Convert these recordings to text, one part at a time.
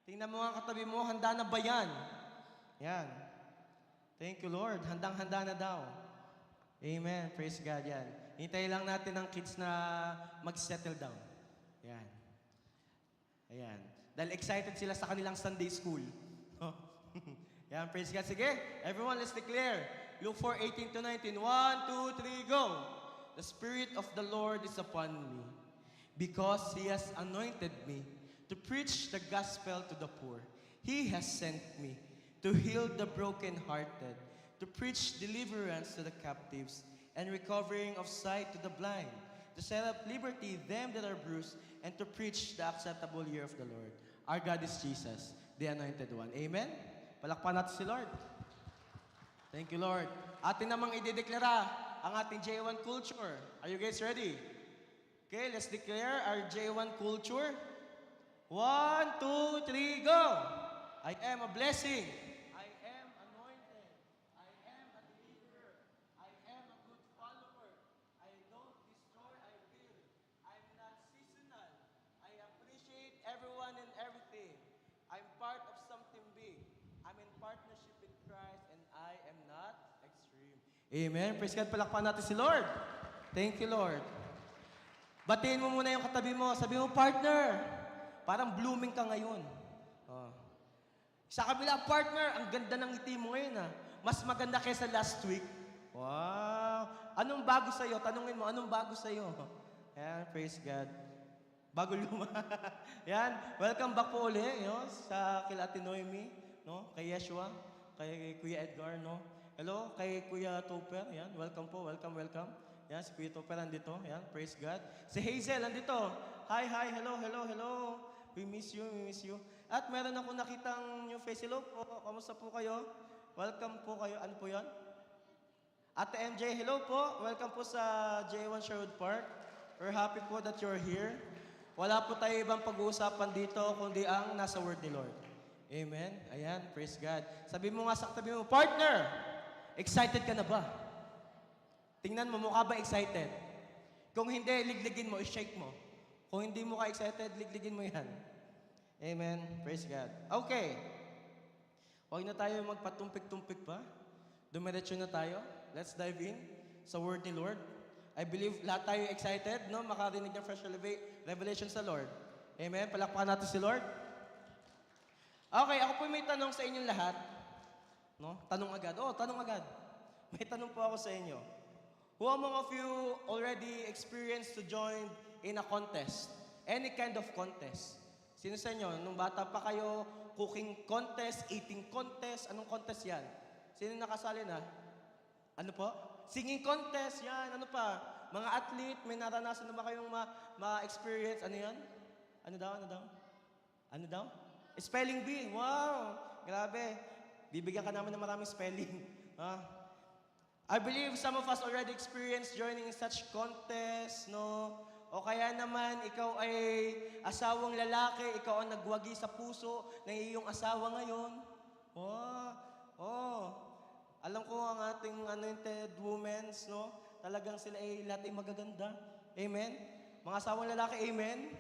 Tingnan mo ang katabi mo, handa na ba yan? Yan. Thank you, Lord. Handang-handa na daw. Amen. Praise God. Yan. Hintayin lang natin ang kids na mag-settle down. Yan. Ayan. Dahil excited sila sa kanilang Sunday school. Yan. Praise God. Sige. Everyone, let's declare. Luke 4:18 to 19. 1, 2, 3, go. The Spirit of the Lord is upon me, because He has anointed me to preach the gospel to the poor. He has sent me to heal the brokenhearted, to preach deliverance to the captives, and recovering of sight to the blind, to set up liberty them that are bruised, and to preach the acceptable year of the Lord. Our God is Jesus, the Anointed One. Amen? Palakpan natin si Lord. Thank you, Lord. Atin namang idedeklara ang ating J1 culture. Are you guys ready? Okay, let's declare our J1 culture. 1, 2, 3, go! I am a blessing. I am anointed. I am a deliverer. I am a good follower. I don't destroy, I build. I'm not seasonal. I appreciate everyone and everything. I'm part of something big. I'm in partnership with Christ and I am not extreme. Amen. Praise God. Palakpan natin si Lord. Thank you, Lord. Batiin mo muna yung katabi mo. Sabi mo, partner, parang blooming ka ngayon. Oh. Sa kabila, partner, ang ganda ng ngiti mo ngayon. Mas maganda kaysa last week. Wow. Anong bago sa'yo? Tanungin mo, anong bago sa'yo? Ayan, praise God. Bago luma. Yan, welcome back po ulit sa kila Ate Noemi, no? Kay Yeshua, kay Kuya Edgar, no? Hello, kay Kuya Topper, yan, welcome po, welcome. Yan, si Kuya Topper nandito, yan, praise God. Si Hazel nandito, hi, hello. We miss you. At meron ako nakitang new face. Hello po, kamusta po kayo? Welcome po kayo, ano po yan? Ate MJ, hello po, welcome po sa J1 Sherwood Park. We're happy po that you're here. Wala po tayo ibang pag-uusapan dito, kundi ang nasa word ni Lord. Amen? Ayan, praise God. Sabi mo nga sa katabi mo, partner, excited ka na ba? Tingnan mo, mukha ba excited? Kung hindi, ligligin mo, i-shake mo. Kung hindi mo ka excited, ligligin mo yan. Amen. Praise God. Okay. Huwag na tayo magpatumpik-tumpik pa. Dumiretso na tayo. Let's dive in sa word ni Lord. I believe lahat tayo excited, no? Makarinig ng fresh revelation sa Lord. Amen. Palakpakan natin si Lord. Okay, ako po may tanong sa inyong lahat. No? Tanong agad. Tanong agad. May tanong po ako sa inyo. Who among of you already experienced to join in a contest? Any kind of contest? Sino sa inyo? Nung bata pa kayo, cooking contest, eating contest, anong contest yan? Sino nakasali na? Ano po? Singing contest, yan. Ano pa? Mga athlete, may naranasan na ba kayong ma-experience? Ano yan? Ano daw? Spelling bee. Wow! Grabe. Bibigyan ka namin ng maraming spelling. I believe some of us already experienced joining such contest, no? O kaya naman, ikaw ay asawang lalaki, ikaw ang nagwagi sa puso ng iyong asawa ngayon. Alam ko ang ating anointed women, no? Talagang sila ay lahat ay magaganda. Amen? Mga asawang lalaki, amen?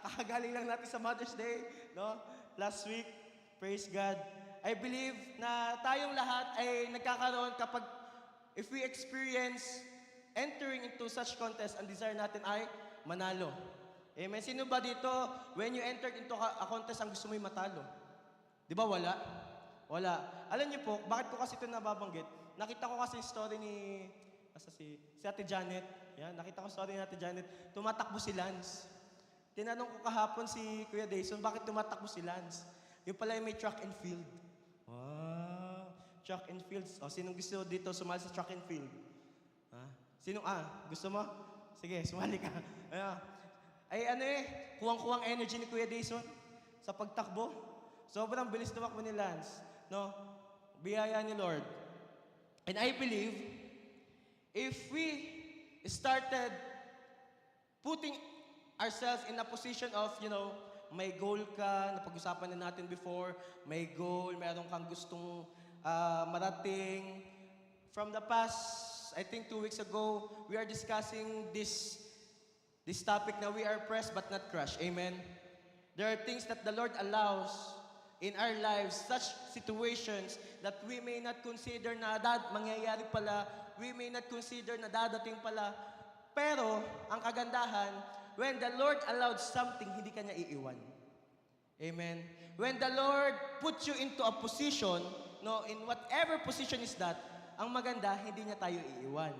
Kakagaling lang natin sa Mother's Day, no? Last week, praise God. I believe na tayong lahat ay nagkakaroon kapag if we experience entering into such contest, ang desire natin ay manalo. Amen? Sino ba dito, when you entered into a contest, ang gusto mo yung matalo? Di ba wala? Wala. Alam niyo po, bakit ko kasi ito nababanggit? Nakita ko kasi yung story ni si Ate Janet. Yan, nakita ko story ni Ate Janet. Tumatakbo si Lance. Tinanong ko kahapon si Kuya Dayson, bakit tumatakbo si Lance? Yung pala yung may track and field. Wow! Track and field. O, sinong gusto dito sumali sa track and field? Gusto mo? Sige, sumali ka. Kuwang-kuwang energy ni Kuya Dayson sa pagtakbo. Sobrang bilis tumakbo ni Lance. No? Biyaya ni Lord. And I believe, if we started putting ourselves in a position of, may goal ka, napag-usapan na natin before, may goal, meron kang gustong marating. From the past, I think 2 weeks ago, we are discussing this topic na we are pressed but not crushed. Amen? There are things that the Lord allows in our lives, such situations that we may not consider na mangyayari pala, we may not consider na dadating pala. Pero, ang kagandahan, when the Lord allowed something, hindi ka niya iiwan. Amen. When the Lord puts you into a position, no, in whatever position is that, ang maganda, hindi niya tayo iiwan.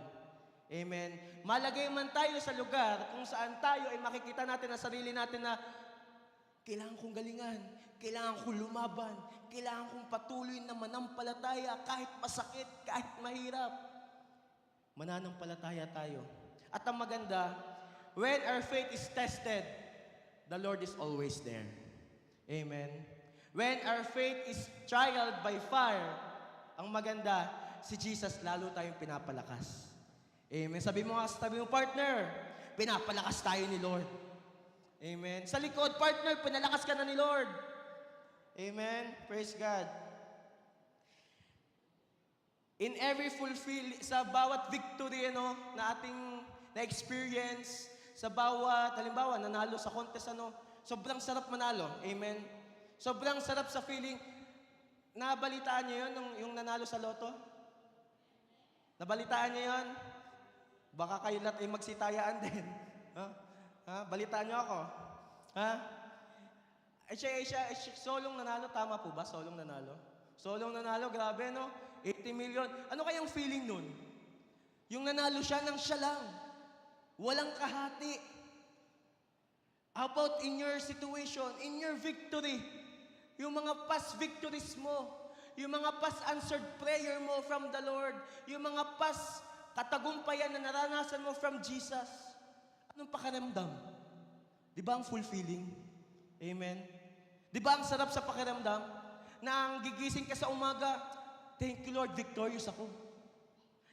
Amen. Malagay man tayo sa lugar kung saan tayo ay makikita natin ang sarili natin na kailangan kong galingan, kailangan kong lumaban, kailangan kong patuloy na manampalataya kahit masakit, kahit mahirap. Mananampalataya tayo. At ang maganda, when our faith is tested, the Lord is always there. Amen. When our faith is trialed by fire, ang maganda, si Jesus lalo tayong pinapalakas. Amen. Sabi mo partner, pinapalakas tayo ni Lord. Amen. Sa likod, partner, pinalakas ka na ni Lord. Amen. Praise God. In every sa bawat victory na ating na-experience, sa bawat, halimbawa, nanalo sa contest, sobrang sarap manalo. Amen. Sobrang sarap sa feeling. Nabalitaan niyo yun, yung nanalo sa loto? Nabalitaan niyo yun? Baka kayo lahat ay magsitayaan din. Ha? Balitaan niyo ako. Ha? Siya, solong nanalo. Tama po ba? Solong nanalo? Solong nanalo, grabe, no? 80 million. Ano kayang feeling nun? Yung nanalo siya ng siya lang. Walang kahati. How about in your situation, in your victory? Yung mga past victories mo, yung mga past answered prayer mo from the Lord, yung mga past katagumpayan na naranasan mo from Jesus. Anong pakiramdam? Di ba ang fulfilling? Amen? Di ba ang sarap sa pakiramdam? Na ang gigising ka sa umaga, thank you Lord, victorious ako.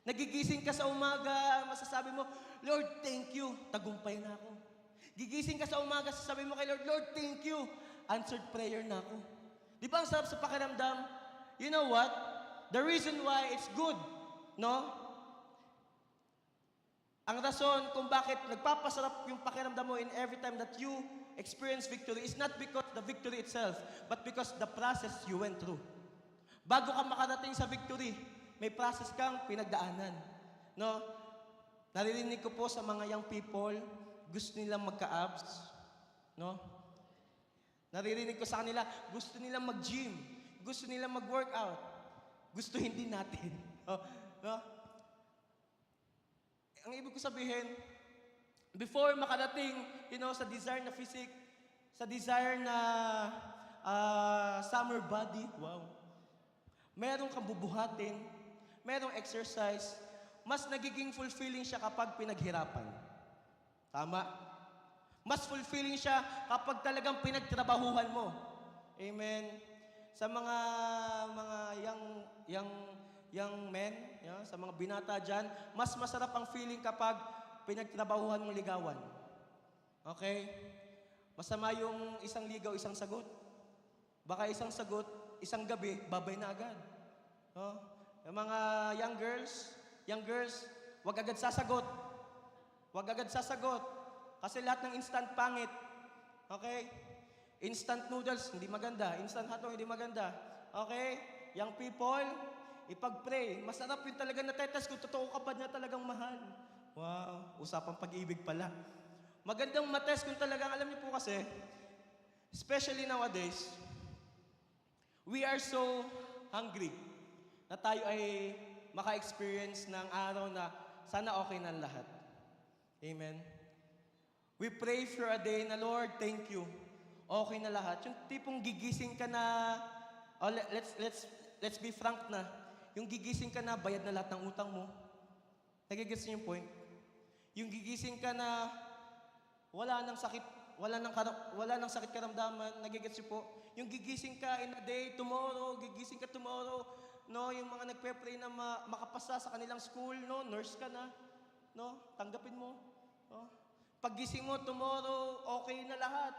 Nagigising ka sa umaga, masasabi mo, Lord, thank you, tagumpay na ako. Gigising ka sa umaga, sasabi mo kay Lord, Lord, thank you, answered prayer na ako. Di ba ang sarap sa pakiramdam? You know what? The reason why it's good, no? Ang rason kung bakit nagpapasarap yung pakiramdam mo in every time that you experience victory is not because the victory itself, but because the process you went through. Bago ka makarating sa victory, may process kang pinagdaanan. No? Naririnig ko po sa mga young people, gusto nilang magka-abs. No? Naririnig ko sa kanila, gusto nilang mag-gym. Gusto nilang mag-workout. Gusto hindi natin. No? Ang ibig ko sabihin, before makarating, sa desire na physique, sa desire na summer body, wow. Meron kang bubuhatin, merong exercise, mas nagiging fulfilling siya kapag pinaghirapan. Tama? Mas fulfilling siya kapag talagang pinagtrabahuhan mo. Amen. Sa mga young men, sa mga binata dyan, mas masarap ang feeling kapag pinagtrabahuhan mong ligawan. Okay? Masama yung isang ligaw, isang sagot. Baka isang sagot, isang gabi, babay na agad. No? Yung mga young girls, wag agad sasagot. Wag agad sasagot. Kasi lahat ng instant pangit. Okay? Instant noodles, hindi maganda. Instant hotdog, hindi maganda. Okay? Young people, ipag-pray. Masarap yung talaga natetest kung totoo ka ba niya talagang mahal. Wow, usapang pag-ibig pala. Magandang matest kung talagang, alam niyo po kasi, especially nowadays, we are so hungry na tayo ay maka-experience ng araw na sana okay na lahat. Amen? We pray for a day na, Lord, thank you. Okay na lahat. Yung tipong gigising ka na, let's be frank na, yung gigising ka na, bayad na lahat ng utang mo. Nagigets niyo yung point? Yung gigising ka na, wala nang sakit karamdaman, nagigets niyo po? Yung gigising ka in a day, gigising ka tomorrow, no, yung mga nagpe-pray na makapasa sa kanilang school, no, nurse ka na, no, tanggapin mo, no. Paggising mo tomorrow, okay na lahat.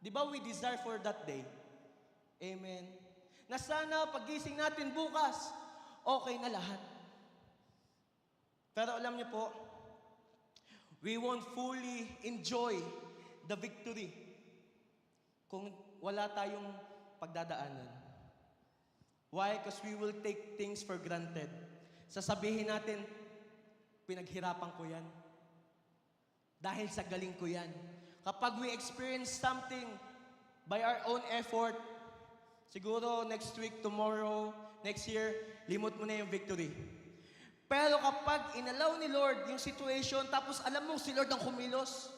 Di ba we desire for that day? Amen. Na sana paggising natin bukas, okay na lahat. Pero alam niyo po, we won't fully enjoy the victory kung wala tayong pagdadaanan. Why? Because we will take things for granted. Sasabihin natin, pinaghirapan ko yan. Dahil sa galing ko yan. Kapag we experience something by our own effort, siguro next week, tomorrow, next year, limot mo na yung victory. Pero kapag inalaw ni Lord yung situation, tapos alam mo si Lord ang kumilos,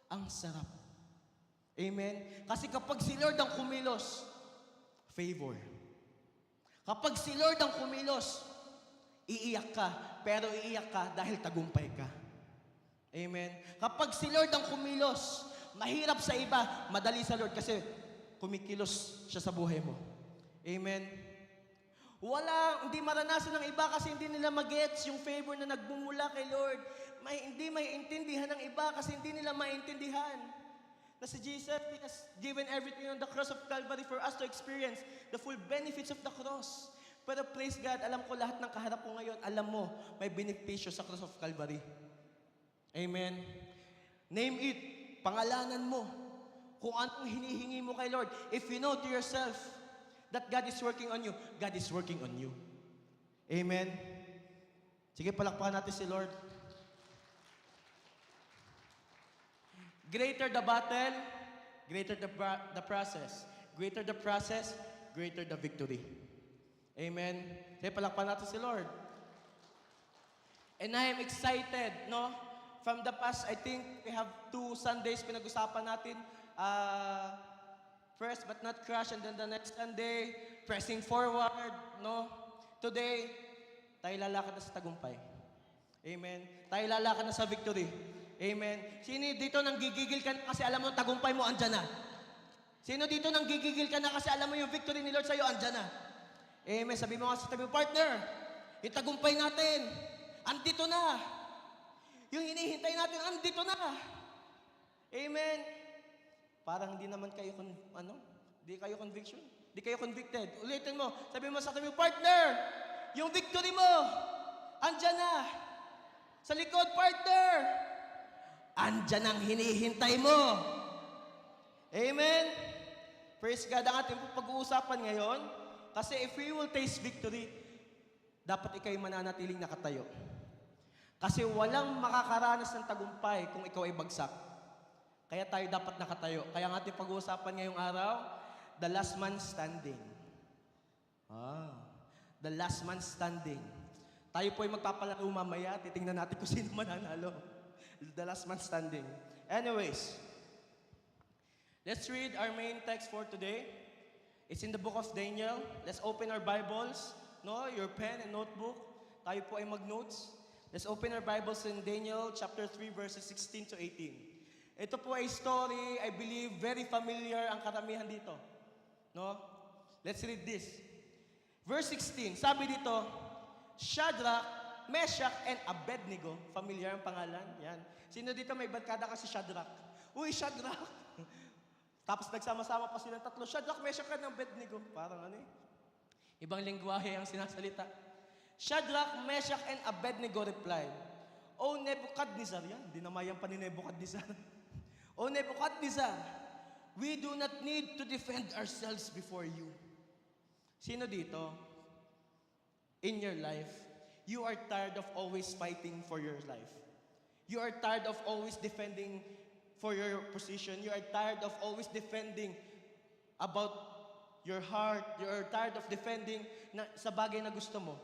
ang sarap. Amen? Kasi kapag si Lord ang kumilos, favor. Kapag si Lord ang kumilos, iiyak ka, pero iiyak ka dahil tagumpay ka. Amen? Kapag si Lord ang kumilos, mahirap sa iba, madali sa Lord kasi kumikilos siya sa buhay mo. Amen? Hindi maranasan ng iba kasi hindi nila magets yung favor na nagbumula kay Lord. Hindi maiintindihan ng iba kasi hindi nila maintindihan na si Jesus has given everything on the cross of Calvary for us to experience the full benefits of the cross. Pero praise God, alam ko lahat ng kaharap ko ngayon, alam mo, may benepisyo sa cross of Calvary. Amen? Name it, pangalanan mo, kung anong hinihingi mo kay Lord. If you know to yourself that God is working on you, God is working on you. Amen? Sige, palakpakan natin si Lord. Greater the battle, greater the process. Greater the process, greater the victory. Amen? Sige, palakpakan natin si Lord. And I am excited, no? From the past, I think we have 2 Sundays pinag-usapan natin. First but not crash, and then the next Sunday, pressing forward, no? Today, tayo lalakad na sa tagumpay. Amen? Tayo lalakad na sa victory. Amen? Sino dito nang gigigil ka na kasi alam mo tagumpay mo, andyan na? Sino dito nang gigigil ka na kasi alam mo yung victory ni Lord sa'yo, andyan na? Amen? Sabi mo nga sa tabi mo, partner, yung tagumpay natin, andito na. Yung hinihintay natin, andito na. Amen? Parang hindi naman kayo, hindi kayo conviction. Hindi kayo convicted. Ulitin mo. Sabi mo sa tabi mo, partner, yung victory mo, andyan na. Sa likod, partner, andyan ang hinihintay mo. Amen? Praise God. Ang ating pag-uusapan ngayon, kasi if we will taste victory, dapat ikaw'y mananatiling nakatayo. Kasi walang makakaranas ng tagumpay kung ikaw ay bagsak. Kaya tayo dapat nakatayo. Kaya ang ating pag-uusapan ngayong araw, the last man standing. The last man standing. Tayo po ay magpapalaro mamaya. Titingnan natin kung sino mananalo. The last man standing. Anyways, let's read our main text for today. It's in the book of Daniel. Let's open our Bibles. No, your pen and notebook. Tayo po ay mag-notes. Let's open our Bibles in Daniel chapter 3 verses 16 to 18. Ito po ay story, I believe, very familiar ang karamihan dito. No? Let's read this. Verse 16, sabi dito, Shadrach, Meshach, and Abednego. Familiar ang pangalan? Yan. Sino dito may barkada kasi Shadrach? Uy, Shadrach! Tapos nagsama-sama pa silang tatlo. Shadrach, Meshach, and Abednego. Parang ibang lingwahe ang sinasalita. Shadrach, Meshach, and Abednego replied, O Nebuchadnezzar, yan, dinamayan pa ni Nebuchadnezzar. O Nebuchadnezzar, we do not need to defend ourselves before you. Sino dito? In your life, you are tired of always fighting for your life. You are tired of always defending for your position. You are tired of always defending about your heart. You are tired of defending sa bagay na gusto mo.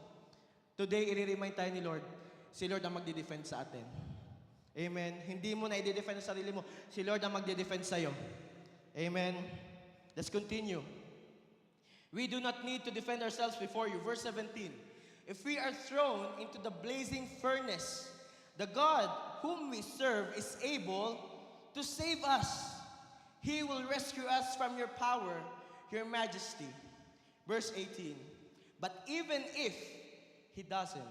Today, i-remind tayo ni Lord, si Lord ang magdi-defend sa atin. Amen. Hindi mo na i-defend sa sarili mo. Si Lord ang magdi-defend sa'yo. Amen. Let's continue. We do not need to defend ourselves before you. Verse 17. If we are thrown into the blazing furnace, the God whom we serve is able to save us. He will rescue us from your power, your majesty. Verse 18. But even if He doesn't,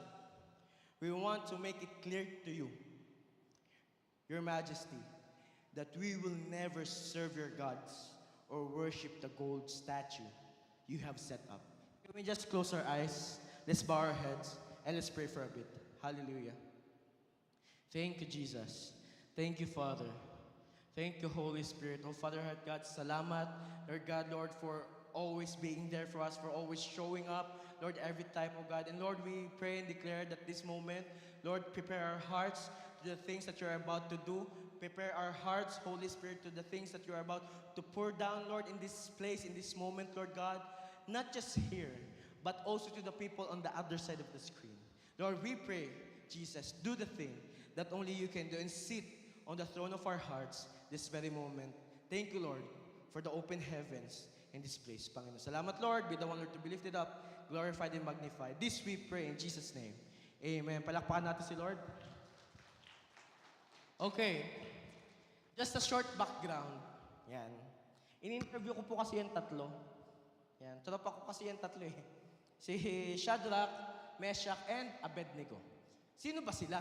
we want to make it clear to you, Your Majesty, that we will never serve your gods or worship the gold statue you have set up. Can we just close our eyes, let's bow our heads, and let's pray for a bit. Hallelujah. Thank you, Jesus. Thank you, Father. Thank you, Holy Spirit. Oh, Father, Lord God, salamat, Lord God, Lord, for always being there for us, for always showing up, Lord, every time, oh God. And Lord, we pray and declare that this moment, Lord, prepare our hearts to the things that you're about to do. Prepare our hearts, Holy Spirit, to the things that you're about to pour down, Lord, in this place, in this moment, Lord God. Not just here, but also to the people on the other side of the screen. Lord, we pray, Jesus, do the thing that only you can do and sit on the throne of our hearts this very moment. Thank you, Lord, for the open heavens in this place. Panginoon, salamat, Lord. Be the one, Lord, to be lifted up, glorified and magnified. This we pray in Jesus' name. Amen. Palakpakan natin si Lord. Okay. Just a short background. Yan. In-interview ko po kasi yung tatlo. Yan. Tropa ko kasi yung tatlo eh. Si Shadrach, Meshach, and Abednego. Sino ba sila?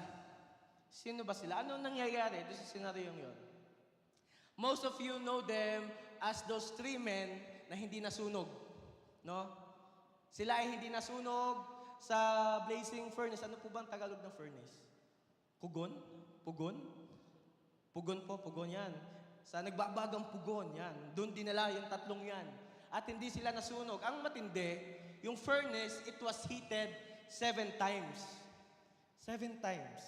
Sino ba sila? Ano nangyayari doon sa scenario yun? Most of you know them as those three men na hindi nasunog. No? Sila ay hindi nasunog sa blazing furnace. Ano po ba ang Tagalog ng furnace? Pugon? Pugon? Pugon po, pugon yan. Sa nagbabagang pugon, yan. Doon dinala yung tatlong yan. At hindi sila nasunog. Ang matindi, yung furnace, it was heated 7 times. 7 times.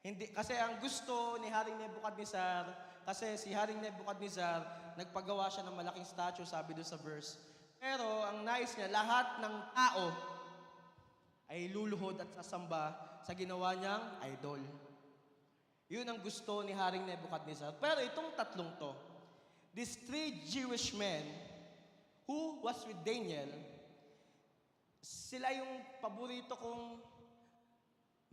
Hindi, kasi ang gusto ni Haring Nebuchadnezzar, kasi si Haring Nebuchadnezzar, nagpagawa siya ng malaking statue, sabi doon sa verse. Pero ang nais niya, lahat ng tao ay luluhod at sasamba sa ginawa niyang idol. Yun ang gusto ni Haring Nebuchadnezzar. Pero itong tatlong to, these 3 Jewish men who was with Daniel, sila yung paborito kong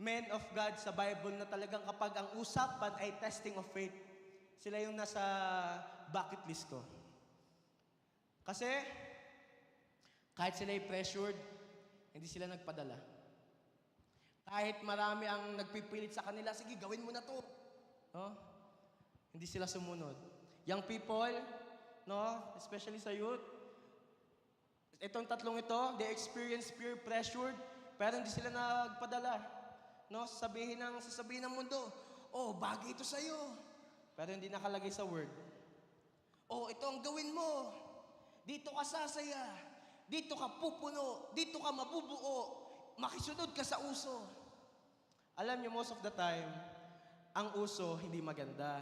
men of God sa Bible na talagang kapag ang usapan ay testing of faith, sila yung nasa bucket list ko. Kasi, kahit sila ay pressured, hindi sila nagpadala. Kahit marami ang nagpipilit sa kanila, sige, gawin mo na to. No? Hindi sila sumunod. Young people, no, especially sa youth, itong tatlong ito, they experience peer pressured, pero hindi sila nagpadala. No, sasabihin ng mundo, oh, bagay ito sa'yo. Pero hindi nakalagay sa word. Oh, ito ang gawin mo. Dito ka sasaya. Dito ka pupuno. Dito ka mabubuo. Makisunod ka sa uso. Alam niyo, most of the time, ang uso hindi maganda.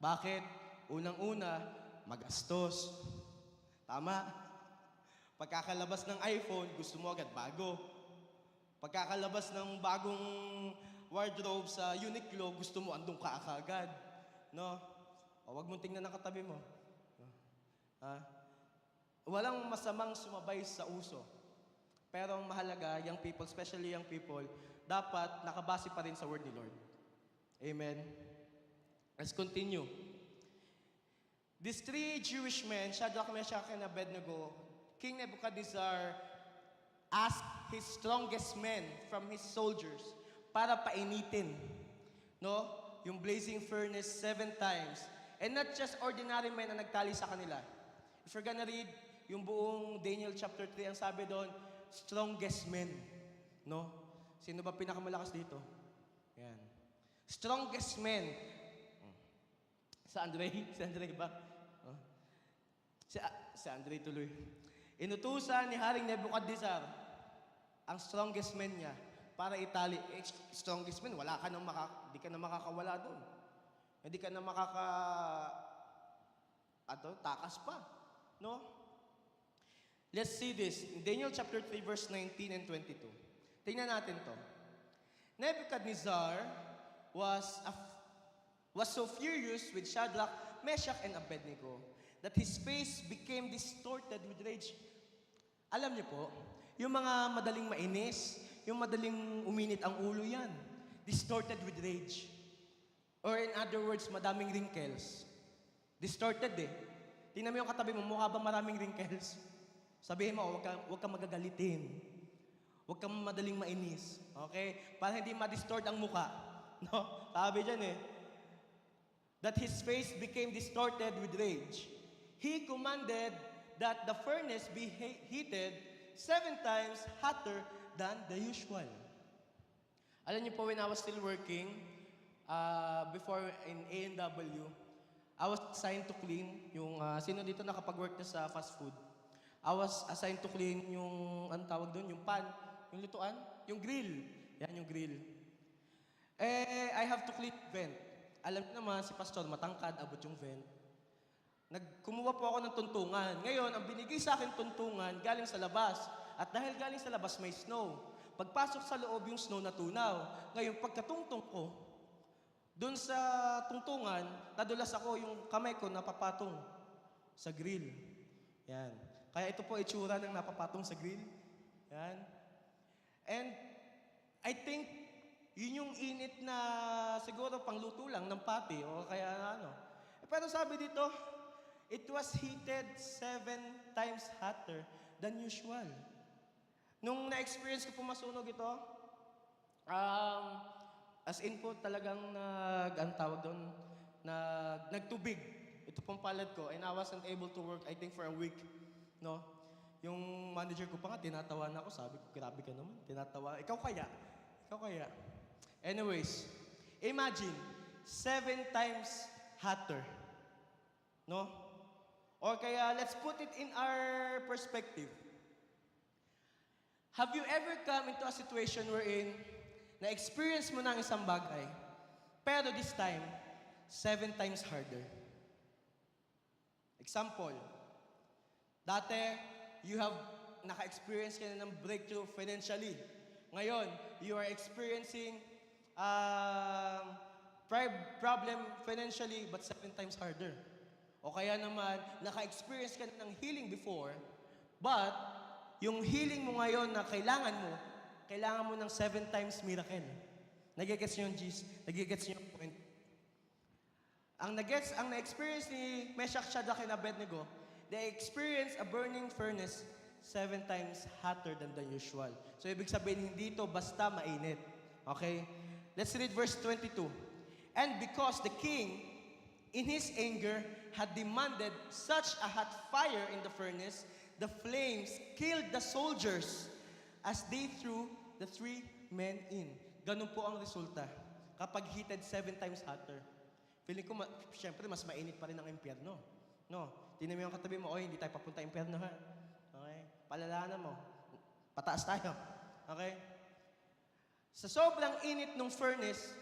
Bakit? Unang-una, magastos. Tama? Pagkakalabas ng iPhone, gusto mo agad bago. Pagkakalabas ng bagong wardrobe sa Uniqlo, gusto mo andun ka agad. No? O, wag mong tingnan ang katabi mo. Ha? Walang masamang sumabay sa uso. Pero ang mahalaga, young people, especially young people, dapat nakabase pa rin sa word ni Lord. Amen. Let's continue. These 3 Jewish men, Shadrach, Meshach, and Abednego, King Nebuchadnezzar asked his strongest men from his soldiers para painitin, no? Yung blazing furnace 7 times. And not just ordinary men na nagtali sa kanila. If you're gonna read yung buong Daniel chapter 3, ang sabi doon, strongest men. No? Sino ba pinakamalakas dito? Yan. Strongest men. Sa Andre? Si Andre ba? Oh. Si Andre tuloy. Inutusan ni Haring Nebuchadnezzar ang strongest men niya para itali. Strongest men, wala ka nang di ka na makakawala doon. Hindi ka na takas pa. No? Let's see this. In Daniel chapter 3, verse 19 and 22. Tingnan natin to. Nebuchadnezzar was so furious with Shadrach, Meshach, and Abednego that his face became distorted with rage. Alam niyo po, yung mga madaling mainis, yung madaling uminit ang ulo yan. Distorted with rage. Or in other words, madaming wrinkles. Distorted eh. Tingnan mo yung katabi mo, mukha ba maraming wrinkles? Sabihin mo, huwag kang magagalitin. Huwag kang madaling mainis. Okay? Para hindi ma-distort ang mukha. No? Sabi dyan eh. That his face became distorted with rage. He commanded that the furnace be heated 7 times hotter than the usual. Alam niyo po, when I was still working, before in A&W, I was assigned to clean yung, sino dito nakapag-work na sa fast food? I was assigned to clean yung, anong tawag doon? Yung pan, yung lutuan, yung grill. Yan, yung grill. I have to clean vent. Alam niyo naman, si Pastor, matangkad, abot yung vent. Kumuha po ako ng tuntungan. Ngayon, ang binigay sa akin tuntungan, galing sa labas. At dahil galing sa labas, may snow. Pagpasok sa loob, yung snow natunaw. Ngayon, pagkatungtong ko, doon sa tungtungan, nadulas ako, yung kamay ko napapatong sa grill. Yan. Kaya ito po itsura ng napapatong sa grill. Yan. And I think, yun yung init na siguro pangluto lang ng pati o kaya ano. Pero sabi dito, it was heated 7 times hotter than usual. Nung na-experience ko po masunog ito, as in po talagang ang tawag doon, nagtubig. Ito pong palad ko and I wasn't able to work I think for a week. No? Yung manager ko pa nga, tinatawa na ako. Sabi ko, grabe ka naman. Tinatawa. Ikaw kaya? Ikaw kaya? Anyways, imagine, 7 times hotter. No? Or kaya, let's put it in our perspective. Have you ever come into a situation wherein na-experience mo ng isang bagay, pero this time, 7 times harder? Example, dati, you have naka-experience ka na ng breakthrough financially. Ngayon, you are experiencing problem financially but 7 times harder. O kaya naman, naka-experience ka ng healing before, but yung healing mo ngayon na kailangan mo ng 7 times miracle. Nagigets niyo yung G's? Nagigets niyo yung point? Ang na-experience ni Meshach, Shadrach, and Abednego, they experience a burning furnace 7 times hotter than the usual. So, ibig sabihin, hindi ito basta mainit. Okay? Let's read verse 22. And because the king, in his anger, had demanded such a hot fire in the furnace, the flames killed the soldiers as they threw the 3 men in. Ganun po ang resulta. Kapag heated 7 times hotter. Feeling ko, syempre, mas mainit pa rin ang impyerno. No? Tingnan mo yung katabi mo, hindi tayo papunta impyerno ha. Okay? Palalanan mo. Pataas tayo. Okay? Sa sobrang init ng furnace,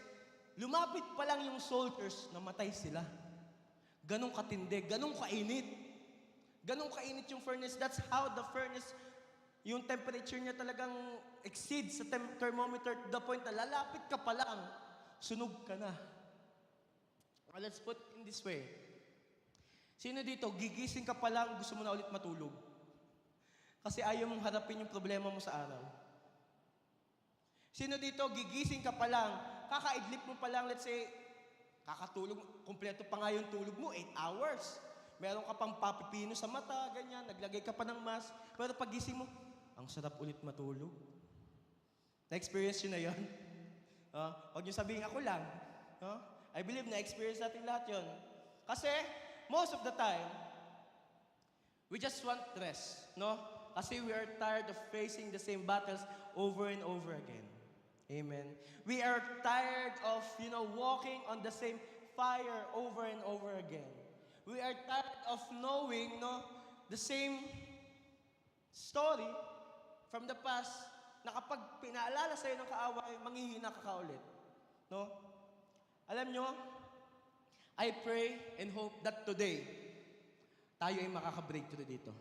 lumapit pa lang yung soldiers, namatay sila. Ganong katindi, ganong kainit. Ganong kainit yung furnace. That's how the furnace, yung temperature niya talagang exceeds sa thermometer to the point na lalapit ka pa lang, sunog ka na. Let's put in this way. Sino dito, gigising ka pa lang, gusto mo na ulit matulog? Kasi ayaw mong harapin yung problema mo sa araw. Sino dito, gigising ka pa lang, kakaidlip mo pa lang, let's say, kakatulog, kumpleto pa nga yung tulog mo, 8 hours. Meron ka pang papipino sa mata, ganyan, naglagay ka pa ng mask, pero pagising mo, ang sarap ulit matulog. Na-experience yun na yun? Huwag niyo sabihin ako lang. I believe na-experience natin lahat yun. Kasi, most of the time, we just want rest, no? Kasi we are tired of facing the same battles over and over again. Amen. We are tired of, walking on the same fire over and over again. We are tired of knowing, the same story from the past na kapag pinaalala sa'yo ng kaaway, manghihina ka kaulit. No? Alam nyo, I pray and hope that today, tayo ay makaka-breakthrough dito.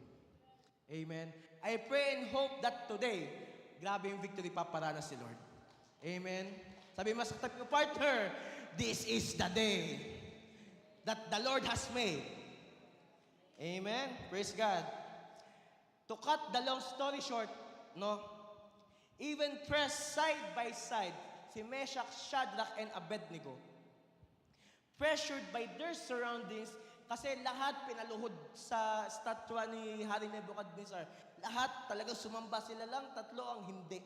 Amen. I pray and hope that today, grabe yung victory paparanas si Lord. Amen. Sabi mo sa katabi mo, partner, this is the day that the Lord has made. Amen. Praise God. To cut the long story short, even pressed side by side, si Meshach, Shadrach, and Abednego, pressured by their surroundings, kasi lahat pinaluhod sa statwa ni Hari Nebuchadnezzar. Lahat talagang sumamba, sila lang, 3 ang hindi.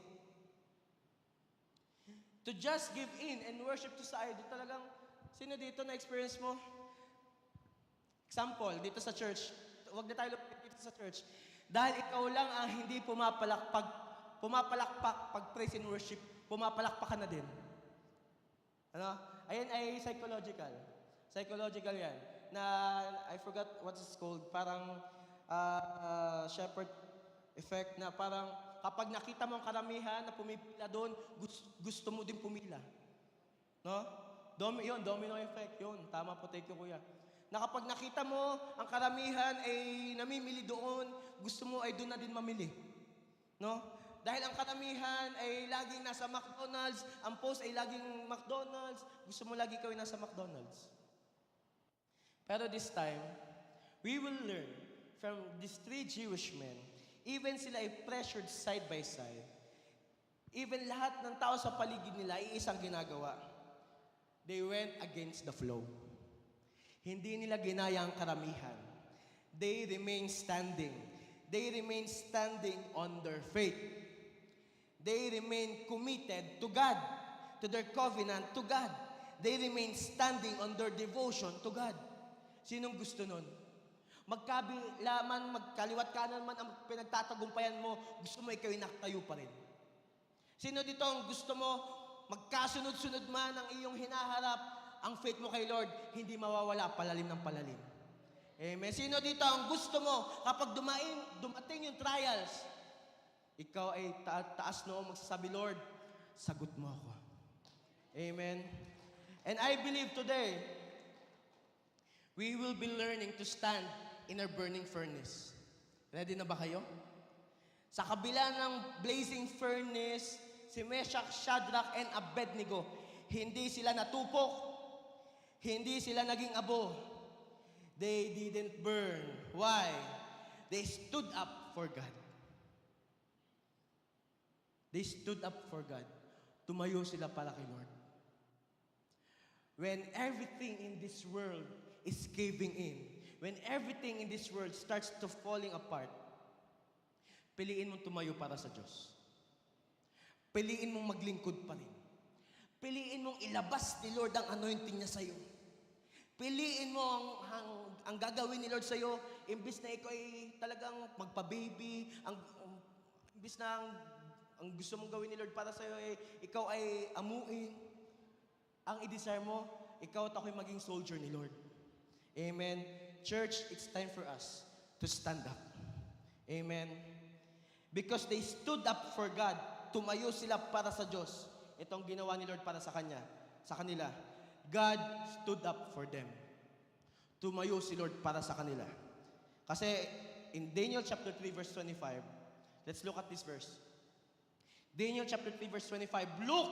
To just give in and worship to sa idol. Talagang, sino dito na-experience mo? Example, dito sa church. Huwag na tayo lumapit dito sa church. Dahil ikaw lang ang hindi pumapalakpak pag praise and worship, pumapalakpak ka na din. Ayan ay psychological. Psychological yan. na, I forgot what it's called, parang shepherd effect na parang kapag nakita mo ang karamihan na pumipila doon, gusto mo din pumila. No? Domino effect, yun. Tama po, thank you, kuya. Na kapag nakita mo ang karamihan ay namimili doon, gusto mo ay doon na din mamili. No? Dahil ang karamihan ay laging nasa McDonald's, ang post ay laging McDonald's, gusto mo lagi kawin nasa McDonald's. Pero this time, we will learn from these three Jewish men, even sila ay pressured side by side, even lahat ng tao sa paligid nila ay isang ginagawa. They went against the flow. Hindi nila ginaya ang karamihan. They remain standing. They remain standing on their faith. They remain committed to God, to their covenant to God. They remain standing on their devotion to God. Sinong gusto nun? Magkabilaman, magkaliwat kanan man ang pinagtatagumpayan mo, gusto mo ikaw nakatayo pa rin. Sino dito ang gusto mo, magkasunod-sunod man ang iyong hinaharap, ang faith mo kay Lord, hindi mawawala, palalim ng palalim. Amen. Sino dito ang gusto mo, kapag dumating yung trials, ikaw ay taas noo magsasabi, Lord, sagot mo ako. Amen. And I believe today, we will be learning to stand in our burning furnace. Ready na ba kayo? Sa kabila ng blazing furnace, si Meshach, Shadrach, and Abednego, hindi sila natupok, hindi sila naging abo. They didn't burn. Why? They stood up for God. They stood up for God. Tumayo sila para kay Lord. When everything in this world is caving in, when everything in this world starts to falling apart, piliin mong tumayo para sa Diyos. Piliin mong maglingkod pa rin. Piliin mong ilabas ni Lord ang anointing niya sa'yo. Piliin mo ang gagawin ni Lord sa'yo, imbis na ikaw ay talagang magpa-baby, imbis na ang gusto mong gawin ni Lord para sa'yo ay ikaw ay amuin. Ang i-desire mo, ikaw at ako'y maging soldier ni Lord. Amen. Church, it's time for us to stand up. Amen. Because they stood up for God, tumayo sila para sa Diyos. Itong ginawa ni Lord para sa kanila. God stood up for them. Tumayo si Lord para sa kanila. Kasi in Daniel chapter 3 verse 25, let's look at this verse. Daniel chapter 3 verse 25, look,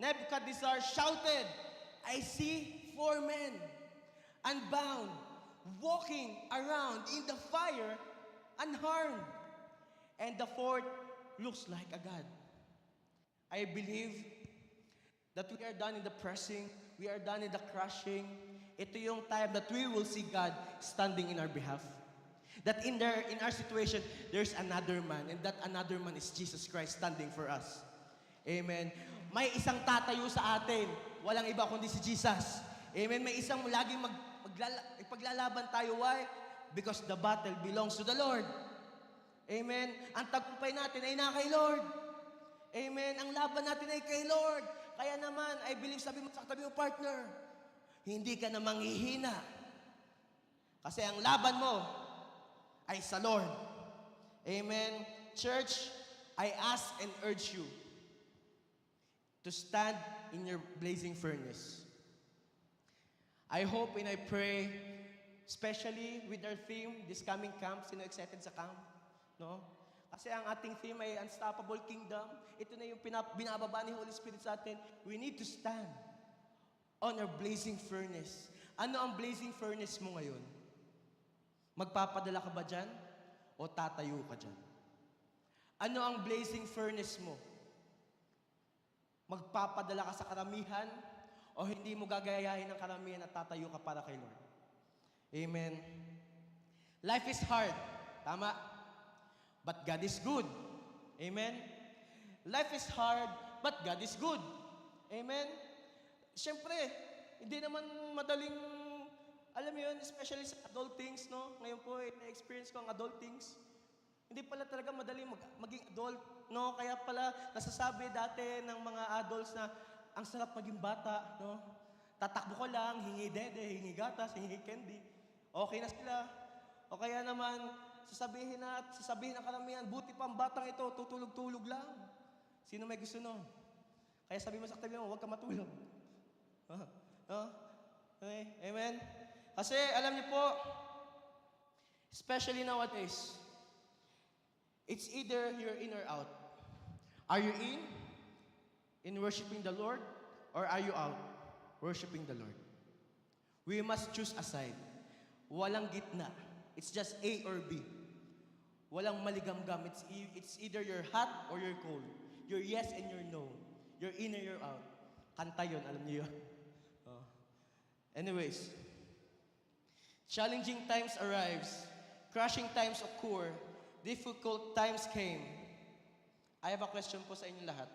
Nebuchadnezzar shouted, I see 4 men unbound, walking around in the fire unharmed. And the 4th looks like a god. I believe that we are done in the pressing, we are done in the crushing. Ito yung time that we will see God standing in our behalf. That in our situation, there's another man, and that another man is Jesus Christ standing for us. Amen. May isang tatayo sa atin, walang iba kundi si Jesus. Amen. May isang laging paglalaban tayo. Why? Because the battle belongs to the Lord. Amen. Ang tagumpay natin ay na kay Lord. Amen. Ang laban natin ay kay Lord. Kaya naman, I believe, sabi mo sa katabi mo, partner, hindi ka na manghihina. Kasi ang laban mo ay sa Lord. Amen. Church, I ask and urge you to stand in your blazing furnace. I hope and I pray, especially with our theme, this coming camp, sino excited sa camp? No? Kasi ang ating theme ay Unstoppable Kingdom. Ito na yung binababa ni Holy Spirit sa atin. We need to stand on our blazing furnace. Ano ang blazing furnace mo ngayon? Magpapadala ka ba dyan? O tatayo ka dyan? Ano ang blazing furnace mo? Magpapadala ka sa karamihan? O hindi mo gagayahin ng karamihan at tatayo ka para kay Lord? Amen. Life is hard. Tama? But God is good. Amen? Life is hard, but God is good. Amen? Siyempre, hindi naman madaling, alam mo yun, especially sa adult things, no? Ngayon po, na-experience ko ang adult things. Hindi pala talaga madaling maging adult, no? Kaya pala, nasasabi dati ng mga adults na, ang sarap maging bata, no? tatakbo ka lang, hingi dede, hingi gatas, hingi candy. Okay na sila. O kaya naman, sasabihin ng karamihan, buti pa ang batang ito, tutulog-tulog lang. Sino may gusto nun? Kaya sabi mo sa katabi mo, huwag ka matulog. Okay? Amen? Kasi alam niyo po, especially nowadays, it's either you're in or out. Are you in worshiping the Lord, or are you out worshiping the Lord? We must choose a side. Walang gitna. It's just A or B. Walang maligamgam. It's either you're hot or you're cold. You're yes and you're no. You're in or you're out. Kanta yun, alam niyo yun. Oh. Anyways, challenging times arrives, crushing times occur, difficult times came. I have a question po sa inyo lahat.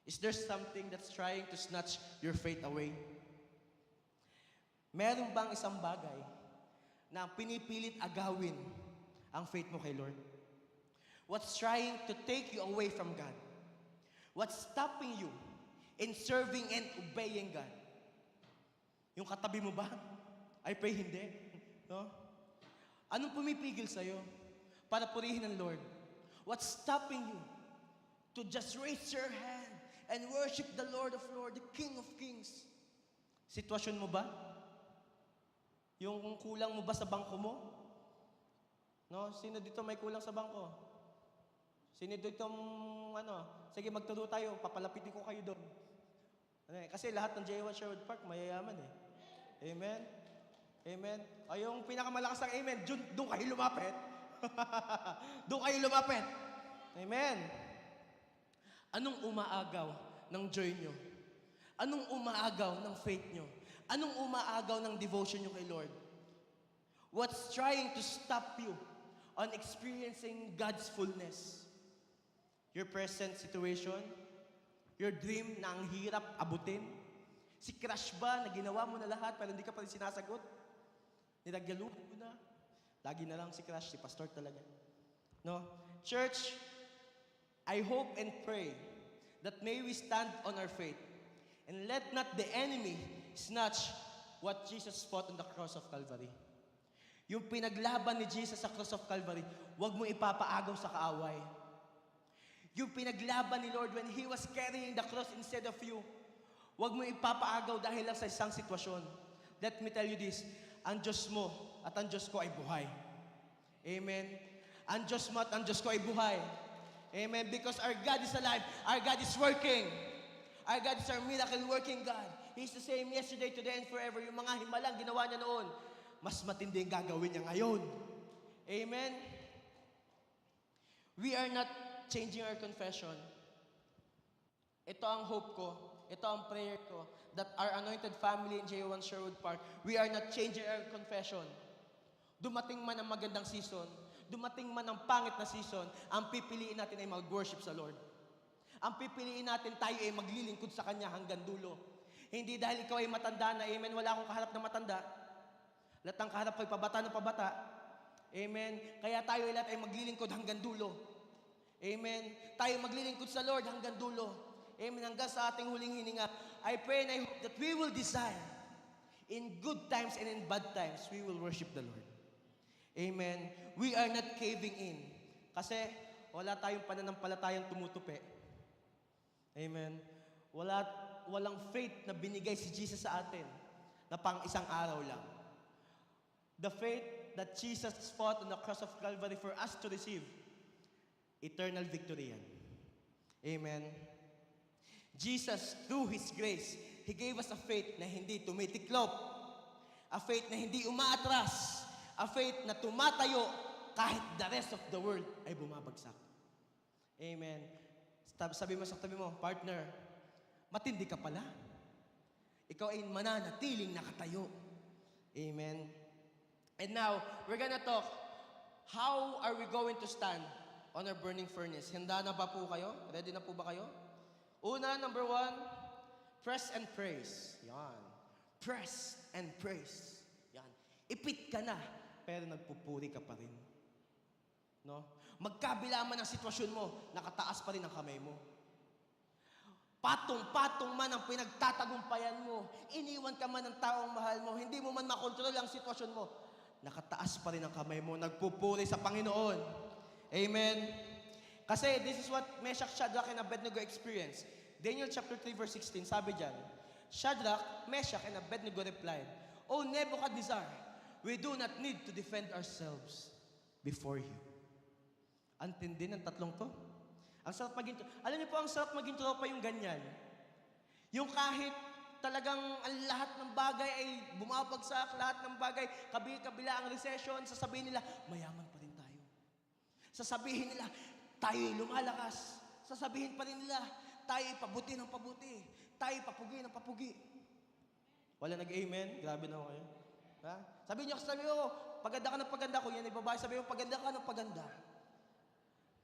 Is there something that's trying to snatch your faith away? Meron bang isang bagay na pinipilit agawin ang faith mo kay Lord? What's trying to take you away from God? What's stopping you in serving and obeying God? Yung katabi mo ba? I pray hindi. No? Anong pumipigil sa'yo para purihin ang Lord? What's stopping you to just raise your hand and worship the Lord of Lords, the King of Kings? Sitwasyon mo ba? Yung kulang mo ba sa bangko mo? No? Sino dito may kulang sa bangko? Sino dito sige magturo tayo, papalapitin ko kayo doon. Kasi lahat ng J1 Sherwood Park mayayaman eh. Amen? Amen? Ay, yung pinakamalakas ng amen, doon kayo lumapit. Doon kayo lumapit. Amen? Anong umaagaw ng joy nyo? Anong umaagaw ng faith nyo? Anong umaagaw ng devotion nyo kay Lord? What's trying to stop you on experiencing God's fullness? Your present situation? Your dream na ang hirap abutin? Si crush ba na ginawa mo na lahat pero hindi ka pa rin sinasagot? Nilagyaluhan mo na? Lagi na lang si crush, si pastor talaga. No? Church, I hope and pray that may we stand on our faith and let not the enemy snatch what Jesus fought on the cross of Calvary. Yung pinaglaban ni Jesus sa cross of Calvary, huwag mo ipapaagaw sa kaaway. Yung pinaglaban ni Lord when He was carrying the cross instead of you, huwag mo ipapaagaw dahil lang sa isang sitwasyon. Let me tell you this, ang Diyos mo at ang Diyos ko ay buhay. Amen? Ang Diyos mo at ang Diyos ko ay buhay. Amen? Because our God is alive. Our God is working. Our God is our miracle-working God. He's the same yesterday, today, and forever. Yung mga himalang ginawa niya noon, mas matindi ang gagawin niya ngayon. Amen? We are not changing our confession. Ito ang hope ko. Ito ang prayer ko. That our anointed family in J1 Sherwood Park, we are not changing our confession. Dumating man ang magandang season, dumating man ang pangit na season, ang pipiliin natin ay mag-worship sa Lord. Ang pipiliin natin, tayo ay maglilingkod sa Kanya hanggang dulo. Hindi dahil ikaw ay matanda na, amen, wala akong kaharap na matanda. Lahat ng kaharap ay pabata na pabata. Amen. Kaya tayo ay lahat ay maglilingkod hanggang dulo. Amen. Tayo maglilingkod sa Lord hanggang dulo. Amen. Hanggang sa ating huling hininga. I pray and I hope that we will desire in good times and in bad times, we will worship the Lord. Amen. We are not caving in. Kasi wala tayong pananampalatayang tumutupi. Amen. Walang faith na binigay si Jesus sa atin na pang isang araw lang. The faith that Jesus fought on the cross of Calvary for us to receive, eternal victory yan. Amen. Jesus, through His grace, He gave us a faith na hindi tumitiklop, a faith na hindi umaatras, a faith na tumatayo kahit the rest of the world ay bumabagsak. Amen. Sabi mo sa tabi mo, partner, matindi ka pala. Ikaw ay mananatiling nakatayo. Amen. And now, we're gonna talk, how are we going to stand on our burning furnace? Handa na ba po kayo? Ready na po ba kayo? Una, number 1, press and praise. Yan. Press and praise. Yan. Ipit ka na, pero nagpupuri ka pa rin. No? Magkabila man ang sitwasyon mo, nakataas pa rin ang kamay mo. Patong-patong man ang pinagtatagumpayan mo, iniwan ka man ng taong mahal mo, hindi mo man makontrol ang sitwasyon mo, nakataas pa rin ang kamay mo, nagpupuri sa Panginoon. Amen? Kasi this is what Meshach, Shadrach, and Abednego experienced. Daniel chapter 3 verse 16, sabi dyan, Shadrach, Meshach, and Abednego replied, O Nebuchadnezzar, we do not need to defend ourselves before you. Antindi ng tatlong to. Ang sarap maging, alam niyo po, ang sarap maging tropa yung ganyan. Yung kahit talagang ang lahat ng bagay ay bumabagsak, lahat ng bagay, kabila ang recession, sasabihin nila, mayaman pa rin tayo. Sasabihin nila, tayo lumalakas. Sasabihin pa rin nila, tayo pabuti ng pabuti. Tayo papugi ng papugi. Wala nag-amen? Grabe na kayo. Ha? Sabi niyo, paganda ka ng paganda. Kung yan ay babae, sabi mo, paganda ka ng paganda.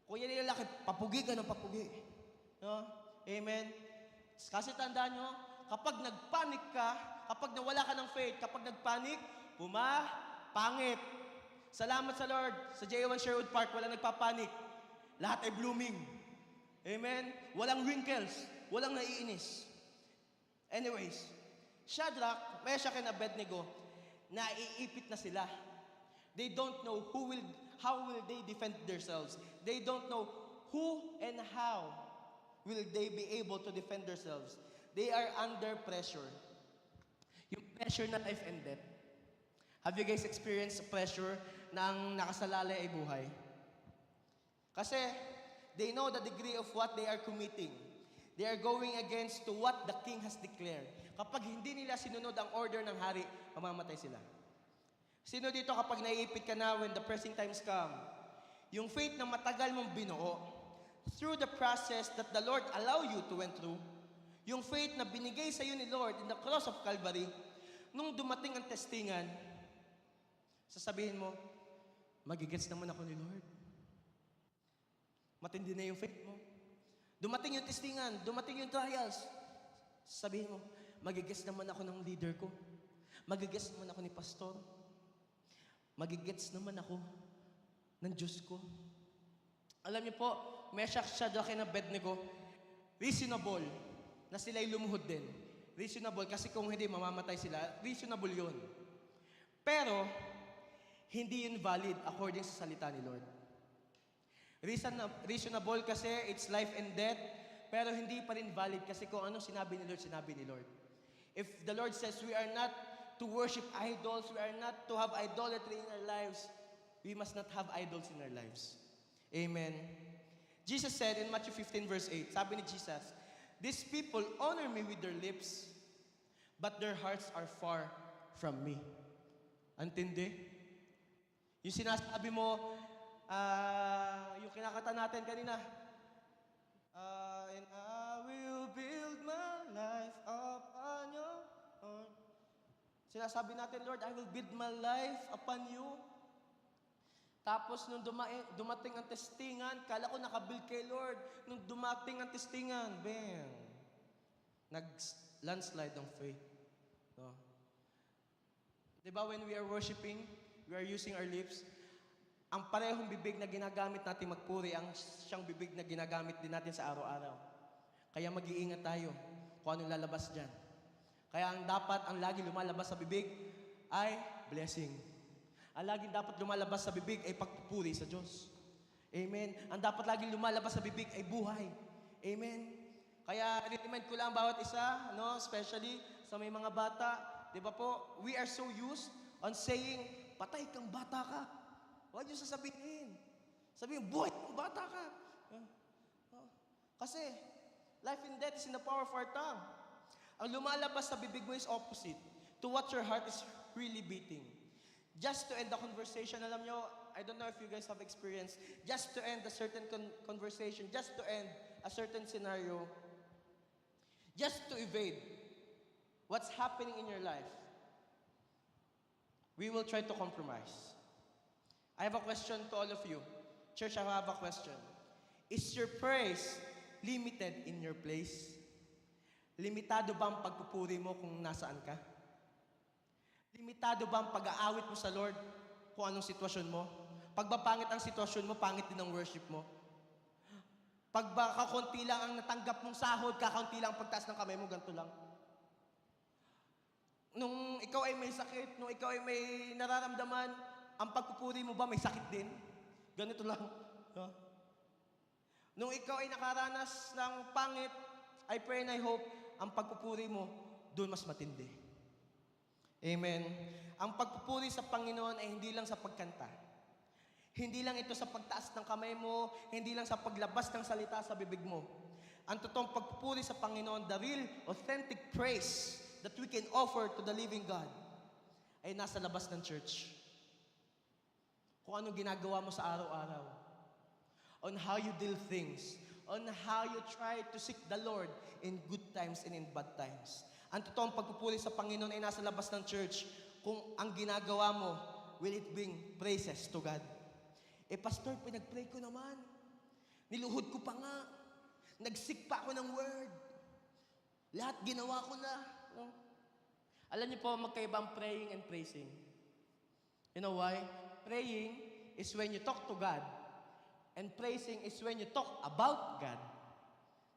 Kung yan ay lalaki, papugi ka ng papugi. No? Amen? Kasi tandaan nyo, kapag nagpanik ka, kapag nawala ka ng faith, kapag nagpanik, pangit. Salamat sa Lord. Sa J1 Sherwood Park, walang nagpapanik. Lahat ay blooming. Amen? Walang wrinkles. Walang naiinis. Anyways, Shadrach, Meshach, and Abednego, naiipit na sila. They don't know how will they defend themselves. They don't know who and how will they be able to defend themselves. They are under pressure. Yung pressure na life and death. Have you guys experienced pressure na ang nakasalalay ay buhay? Kasi they know the degree of what they are committing. They are going against to what the king has declared. Kapag hindi nila sinunod ang order ng hari, mamamatay sila. Sino dito kapag naiipit ka na when the pressing times come? Yung faith na matagal mong binuo, through the process that the Lord allow you to went through, yung faith na binigay sa iyo ni Lord in the cross of Calvary, nung dumating ang testingan, sasabihin mo, magigets naman ako ni Lord. Matindi na yung faith mo. Dumating yung testingan, dumating yung trials, sasabihin mo, magigets naman ako ng leader ko. Magigets naman ako ni pastor. Magigets naman ako ng Diyos ko. Alam niyo po, Meshach, Shadrach, and Abednego, reasonable na sila'y lumuhod din. Reasonable kasi kung hindi, mamamatay sila. Reasonable yun. Pero, hindi yun valid according sa salita ni Lord. Reasonable kasi it's life and death, pero hindi pa rin valid kasi kung anong sinabi ni Lord, sinabi ni Lord. If the Lord says we are not to worship idols, we are not to have idolatry in our lives, we must not have idols in our lives. Amen. Jesus said in Matthew 15 verse 8, sabi ni Jesus, these people honor me with their lips, but their hearts are far from me. Antindi? Yung sinasabi mo, yung kinakata natin kanina, and I will build my life upon your heart. Sinasabi natin, Lord, I will build my life upon you. Tapos nung dumating ang testingan, kala ko nakabuild kay Lord. Nung dumating ang testingan, bam! Nag-landslide ng faith. No? Diba when we are worshiping, we are using our lips, ang parehong bibig na ginagamit natin magpuri, ang siyang bibig na ginagamit din natin sa araw-araw. Kaya mag-iingat tayo kung anong lalabas dyan. Kaya ang lagi lumalabas sa bibig ay blessing. Ang lagi dapat lumalabas sa bibig ay pagpupuri sa Diyos. Amen. Ang dapat lagi lumalabas sa bibig ay buhay. Amen. Kaya remind ko lang bawat isa, no, especially sa may mga bata, di ba po, we are so used on saying, patay kang bata ka. Huwag niyo sasabihin. Sabihin, buhay kang bata ka. Kasi, life and death is in the power of our tongue. Ang lumalabas sa bibig mo is opposite to what your heart is really beating. Just to end the conversation, alam nyo, I don't know if you guys have experienced, just to end a certain conversation, just to end a certain scenario, just to evade what's happening in your life, we will try to compromise. I have a question to all of you. Church, I have a question. Is your praise limited in your place? Limitado ba ang pagpupuri mo kung nasaan ka? Limitado ba ang pag-aawit mo sa Lord kung anong sitwasyon mo? Pag ba pangit ang sitwasyon mo, pangit din ang worship mo? Pag baka konti lang ang natanggap mong sahod, kakaunti lang ang pagtaas ng kamay mo, ganito lang. Nung ikaw ay may sakit, nung ikaw ay may nararamdaman, ang pagpupuri mo ba may sakit din? Ganito lang. No? Nung ikaw ay nakaranas ng pangit, I pray and I hope, ang pagpupuri mo, doon mas matindi. Amen. Ang pagpupuri sa Panginoon ay hindi lang sa pagkanta. Hindi lang ito sa pagtaas ng kamay mo, hindi lang sa paglabas ng salita sa bibig mo. Ang totoong pagpupuri sa Panginoon, the real, authentic praise that we can offer to the living God, ay nasa labas ng church. Kung anong ginagawa mo sa araw-araw. On how you deal things. On how you try to seek the Lord in good times and in bad times. Ang totoong pagpupuri sa Panginoon ay nasa labas ng church kung ang ginagawa mo, will it bring praises to God. Pastor, pinag-pray ko naman. Niluhod ko pa nga. Nag-seek pa ako ng word. Lahat ginawa ko na. No? Alam niyo po, magkaiba ang praying and praising. You know why? Praying is when you talk to God. And praising is when you talk about God.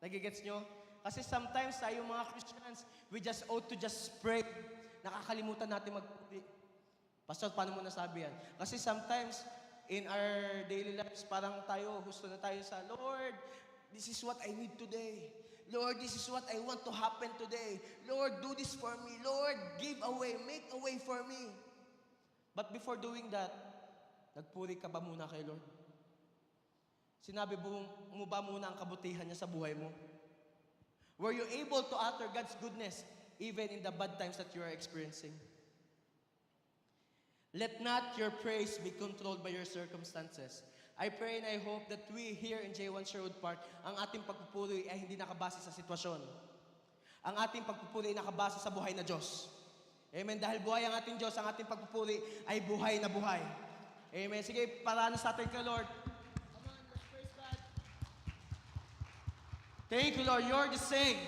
Nagigets nyo? Kasi sometimes tayo mga Christians, we just ought to just pray. Nakakalimutan natin magpuri. Pastor, paano mo nasabi yan? Kasi sometimes, in our daily lives, parang tayo, gusto na tayo sa, Lord, this is what I need today. Lord, this is what I want to happen today. Lord, do this for me. Lord, give a way, make a way for me. But before doing that, nagpuri ka ba muna kay Lord? Sinabi mo ba muna ang kabutihan niya sa buhay mo? Were you able to utter God's goodness even in the bad times that you are experiencing? Let not your praise be controlled by your circumstances. I pray and I hope that we here in J1 Sherwood Park, ang ating pagpupuri ay hindi nakabase sa sitwasyon. Ang ating pagpupuri ay nakabase sa buhay na Diyos. Amen. Dahil buhay ang ating Diyos, ang ating pagpupuri ay buhay na buhay. Amen. Sige, paranas sa atin ka, Lord. Come on, let's praise God. Thank you, Lord. You're the same.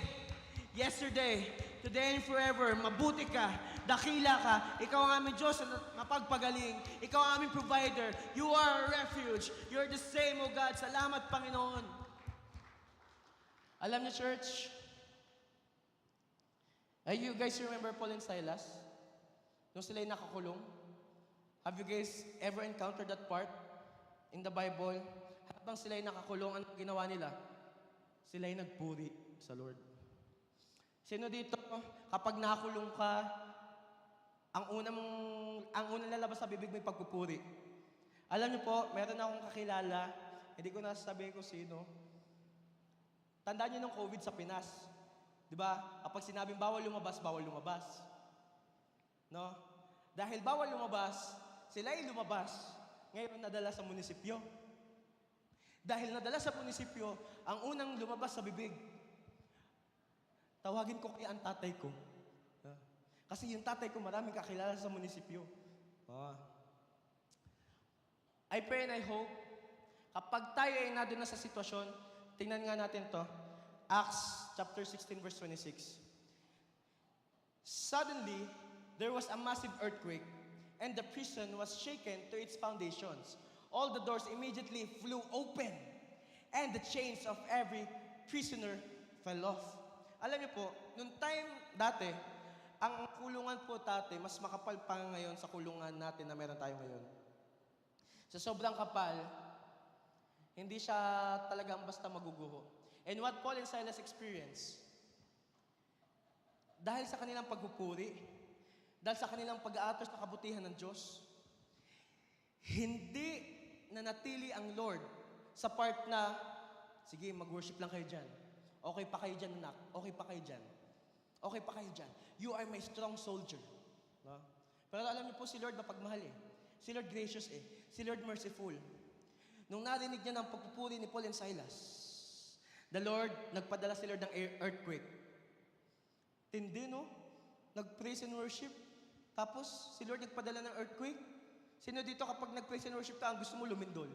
Yesterday, today, and forever. Mabuti ka. Dakila ka. Ikaw ang aming Diyos na mapagpagaling. Ikaw ang aming provider. You are a refuge. You're the same, O God. Salamat, Panginoon. Alam niyo, church, you guys remember Paul and Silas? Nung sila'y nakakulong? Have you guys ever encountered that part in the Bible? Habang sila'y nakakulong, ano ginawa nila? Sila'y nagpuri sa Lord. Sino dito, kapag nakakulong ka, ang unang lalabas sa bibig mo ay pagpupuri. Alam niyo po, meron akong kakilala, hindi ko nasasabihin ko sino. Tandaan niyo nung COVID sa Pinas. Di ba? Kapag sinabing bawal lumabas, bawal lumabas. No? Dahil bawal lumabas, sila ay lumabas. Ngayon nadala sa munisipyo. Dahil nadala sa munisipyo, ang unang lumabas sa bibig. Tawagin ko kaya ang tatay ko. Kasi yung tatay ko maraming kakilala sa munisipyo. I pray and I hope, kapag tayo ay nandun na sa sitwasyon, tingnan nga natin to. Acts chapter 16 verse 26. Suddenly, there was a massive earthquake, and the prison was shaken to its foundations. All the doors immediately flew open, and the chains of every prisoner fell off. Alam niyo po, nung time dati, ang kulungan po dati, mas makapal pa ngayon sa kulungan natin na meron tayo ngayon. Sa sobrang kapal, hindi siya talagang basta maguguho. And what Paul and Silas experienced, dahil sa kanilang pagpupuri, dahil sa kanilang pag-aatos sa kabutihan ng Diyos, hindi nanatili ang Lord sa part na, sige, mag-worship lang kayo dyan. Okay pa kayo dyan, anak. Okay pa kayo dyan. Okay pa kayo dyan. You are my strong soldier. No? Pero alam niyo po, si Lord mapagmahal eh. Si Lord gracious eh. Si Lord merciful. Nung narinig niya ng pagpupuri ni Paul and Silas, the Lord, nagpadala si Lord ng earthquake. Tindi, no? Nag-praise and worship. Tapos, si Lord nagpadala ng earthquake. Sino dito kapag nag-praise and worship ka, ang gusto mo lumindol?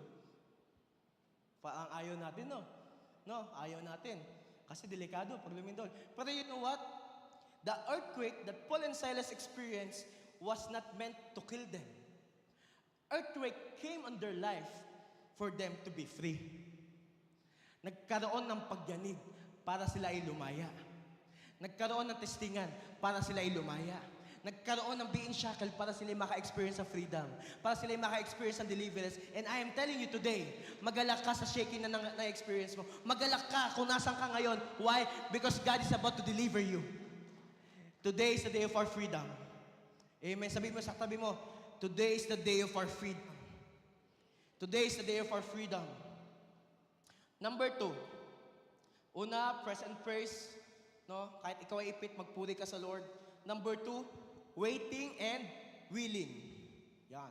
Ang ayaw natin, no? No, ayaw natin. Kasi delikado pag lumindol. Pero you know what? The earthquake that Paul and Silas experienced was not meant to kill them. Earthquake came on their life for them to be free. Nagkaroon ng pagyanig para sila ay lumaya. Nagkaroon ng testingan para sila ay lumaya. Nagkaroon ng being shackled para sila ay maka-experience ng freedom. Para sila ay maka-experience ng deliverance. And I am telling you today, magalak ka sa shaking na na-experience mo. Magalak ka kung nasan ka ngayon. Why? Because God is about to deliver you. Today is the day of our freedom. Amen. Sabihin mo sa katabi mo, today is the day of our freedom. Today is the day of our freedom. Number 2. Una, press and praise. No? Kahit ikaw ay ipit, magpuri ka sa Lord. Number 2, waiting and willing. Yan.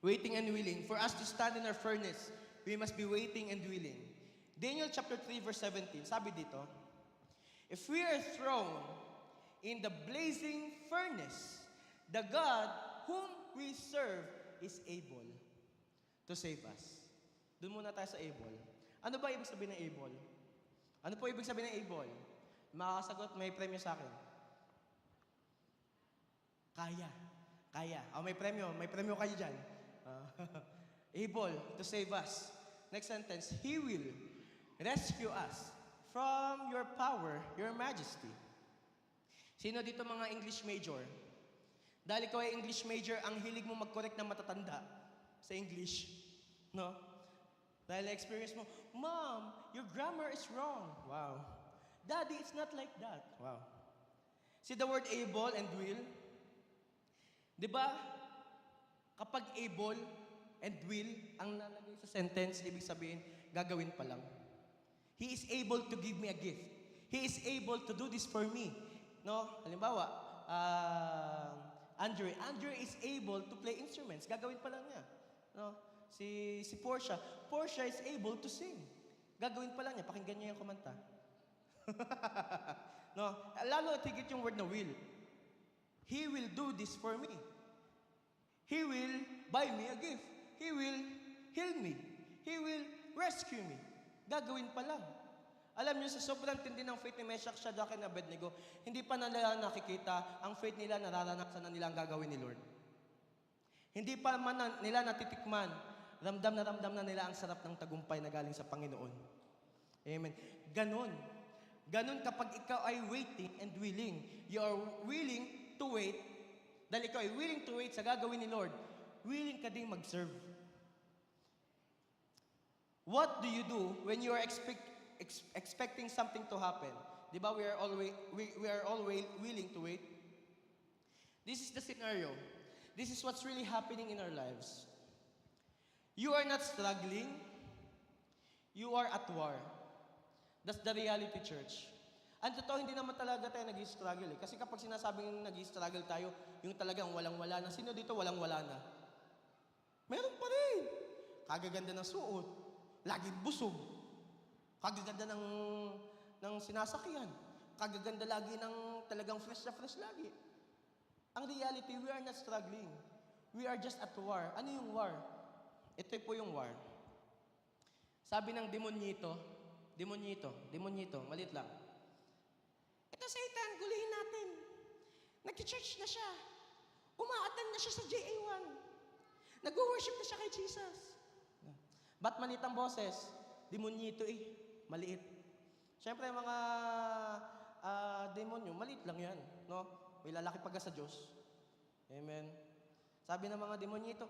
Waiting and willing. For us to stand in our furnace, we must be waiting and willing. Daniel chapter 3 verse 17, sabi dito, if we are thrown in the blazing furnace, the God whom we serve is able to save us. Doon muna tayo sa able. Ano ba ibig sabihin ng able? Ano po ibig sabihin ng able? Makakasagot, may premyo sa akin. Kaya. Kaya. May premyo kayo dyan. Able to save us. Next sentence, He will rescue us from your power, your majesty. Sino dito mga English major? Dahil ikaw ay English major, ang hilig mo mag-correct ng matatanda sa English. No? Dahil experience mo, Mom, your grammar is wrong. Wow. Daddy, it's not like that. Wow. See the word able and will? Di ba? Kapag able and will, ang nalagay sa sentence, ibig sabihin, gagawin pa lang. He is able to give me a gift. He is able to do this for me. No? Halimbawa, Andre is able to play instruments. Gagawin pa lang niya. No? Si Portia is able to sing. Gagawin pa lang niya. Pakinggan niya yung kumanta. No? Lalo tigit yung word na will. He will do this for me. He will buy me a gift. He will heal me. He will rescue me. Gagawin pa lang. Alam niyo, sa sobrang tindi ng faith ni Meshach, Shadrach, and Abednego, hindi pa nila nakikita, ang faith nila nararanasan na nila ang gagawin ni Lord. Hindi pa man nila natitikman, ramdam na nila ang sarap ng tagumpay na galing sa Panginoon. Amen. Ganon. Ganon kapag ikaw ay waiting and willing. You are willing to wait. Dahil ikaw ay willing to wait sa gagawin ni Lord, willing ka ding mag-serve. What do you do when you are expecting something to happen? Di ba we are always willing to wait? This is the scenario. This is what's really happening in our lives. You are not struggling. You are at war. That's the reality, church. Ang totoo, hindi naman talaga tayo nag-struggle eh. Kasi kapag sinasabing nag-struggle tayo, yung talagang walang-wala na. Sino dito walang-wala na? Meron pa rin. Kagaganda ng suot. Laging busog. Kagaganda ng sinasakyan. Kagaganda lagi ng talagang fresh na fresh lagi. Ang reality, we are not struggling. We are just at war. Ano yung war? Ito po yung war. Sabi ng demonyito, maliit lang. Ito Satan, gulihin natin. Nag-church na siya. Uma-attend na siya sa JA1. Nag-worship na siya kay Jesus. Ba't maliit ang boses? Demonyito maliit. Siyempre mga demonyo, maliit lang yan. No? May lalaki pagka sa Diyos. Amen. Sabi ng mga demonyito,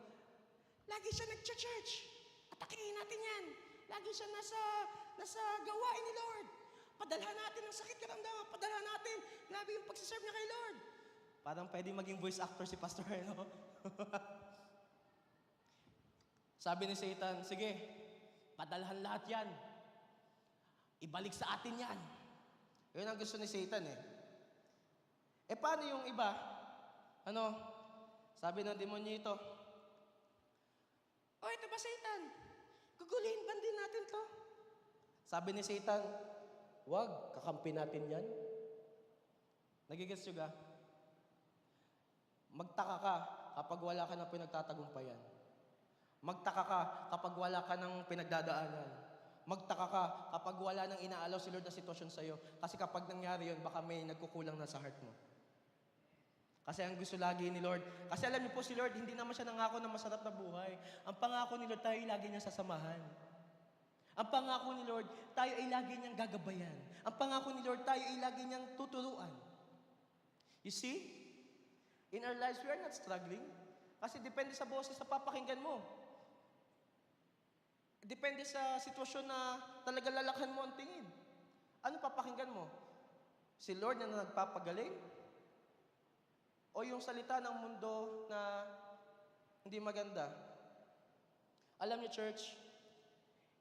lagi siya nag-church. Atakihin natin yan. Lagi siya nasa gawain ni Lord. Padalhan natin ang sakit karamdaman. Padalhan natin. Grabe yung pagsiserve niya kay Lord. Parang pwede maging voice actor si Pastor, no? Sabi ni Satan, sige, padalhan lahat yan. Ibalik sa atin yan. Yun ang gusto ni Satan eh. Paano yung iba? Sabi ng demonyo ito, ito ba Satan? Gugulihin ba din natin to? Sabi ni Satan, wag, kakampi natin yan. Nagigets nyo ga? Magtaka ka kapag wala ka ng pinagtatagumpayan. Magtaka ka kapag wala ka ng pinagdadaanan. Magtaka ka kapag wala nang inaalaw si Lord na sitwasyon sa'yo. Kasi kapag nangyari yun, baka may nagkukulang na sa heart mo. Kasi ang gusto lagi ni Lord, kasi alam niyo po si Lord, hindi naman siya nangako ng masarap na buhay. Ang pangako ni Lord, tayo lagi niya sasamahan. Ang pangako ni Lord, tayo ay lagi niyang gagabayan. Ang pangako ni Lord, tayo ay lagi niyang tuturuan. You see? In our lives, we are not struggling. Kasi depende sa boses sa papakinggan mo. Depende sa sitwasyon na talaga lalakhan mo ang tingin. Ano papakinggan mo? Si Lord na nagpapagaling? O yung salita ng mundo na hindi maganda? Alam niyo, church,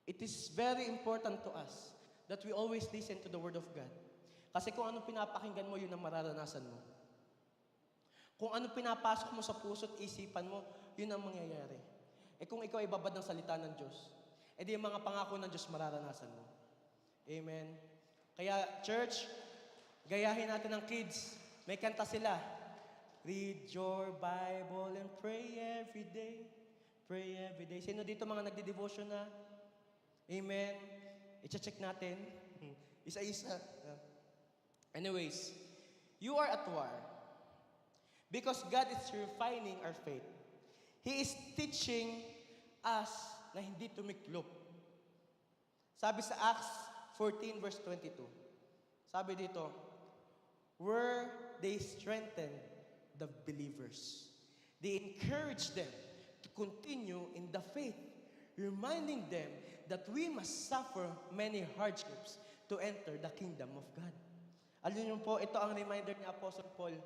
it is very important to us that we always listen to the Word of God. Kasi kung anong pinapakinggan mo, yun ang mararanasan mo. Kung anong pinapasok mo sa puso't isipan mo, yun ang mangyayari. Kung ikaw ay babad ng salita ng Diyos, di yung mga pangako ng Diyos mararanasan mo. Amen. Kaya, church, gayahin natin ang kids. May kanta sila. Read your Bible and pray every day. Pray every day. Sino dito mga nagdi-devotion na? Amen. I-check natin. Isa-isa. Anyways, you are at war. Because God is refining our faith. He is teaching us na hindi tumiklop. Sabi sa Acts 14 verse 22. Sabi dito, where they strengthened the believers. They encouraged them to continue in the faith, reminding them that we must suffer many hardships to enter the kingdom of God. Alam niyo po, ito ang reminder ni Apostle Paul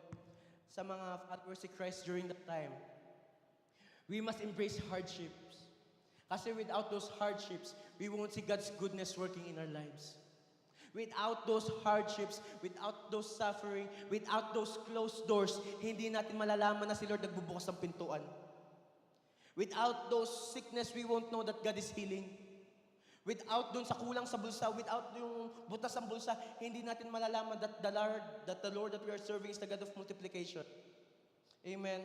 sa mga followers ni Christ during that time. We must embrace hardships. Kasi without those hardships, we won't see God's goodness working in our lives. Without those hardships, without those suffering, without those closed doors, hindi natin malalaman na si Lord nagbubukas ng pintuan. Without those sickness, we won't know that God is healing. Without dun sa kulang sa bulsa, without yung butas ng bulsa, hindi natin malalaman that the Lord that we are serving is the God of multiplication. Amen.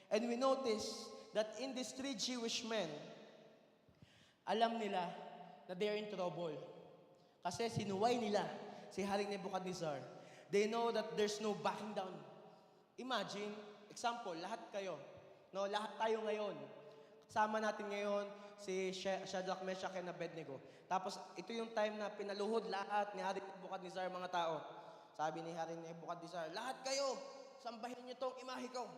And we notice that in these 3 Jewish men, alam nila na they are in trouble. Kasi sinuway nila si Haring Nebuchadnezzar. They know that there's no backing down. Imagine, example, lahat kayo, no, lahat tayo ngayon. Kasama natin ngayon si Shadrach, Meshach, and Abednego. Tapos ito yung time na pinaluhod lahat ni Haring Nebuchadnezzar mga tao. Sabi ni Haring Nebuchadnezzar, lahat kayo, sambahin niyo tong imahe ko.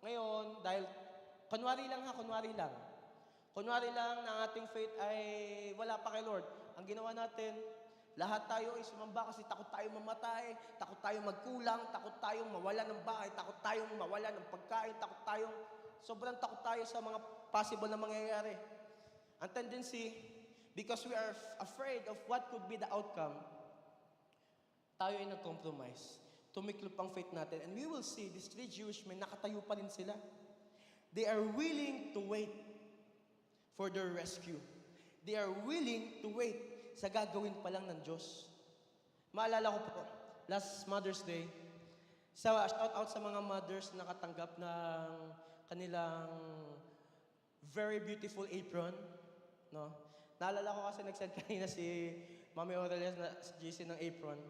Ngayon, dahil kunwari lang. Kunwari lang na ang ating faith ay wala pa kay Lord. Ang ginawa natin, lahat tayo ay sumamba kasi takot tayong mamatay, takot tayong magkulang, takot tayong mawala ng bahay, takot tayong mawala ng pagkain, sobrang takot tayo sa mga possible na mangyayari. Ang tendency, because we are afraid of what could be the outcome, tayo ay nag-compromise. Tumiklop ang faith natin. And we will see, these 3 Jewish men, nakatayo pa rin sila. They are willing to wait for their rescue. They are willing to wait sa gagawin pa lang ng Diyos. Maalala ko po, last Mother's Day, shout out sa mga mothers na nakatanggap ng kanilang very beautiful apron. No? Naalala ko kasi nag-send kanina si Mami Aurelia na GC ng apron.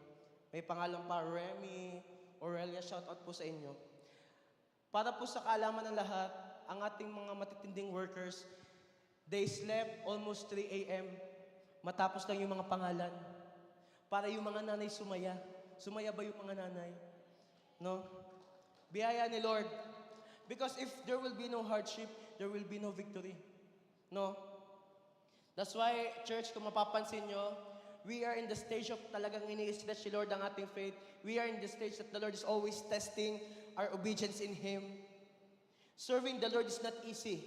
May pangalan pa, Remy, Aurelia, shout out po sa inyo. Para po sa kaalaman ng lahat, ang ating mga matitinding workers, they slept almost 3 a.m. Matapos lang yung mga pangalan. Para yung mga nanay sumaya. Sumaya ba yung mga nanay? No? Biyaya ni Lord. Because if there will be no hardship, there will be no victory. No? That's why, church, kung mapapansin nyo, we are in the stage of talagang ini-stretch si Lord ang ating faith. We are in the stage that the Lord is always testing our obedience in Him. Serving the Lord is not easy.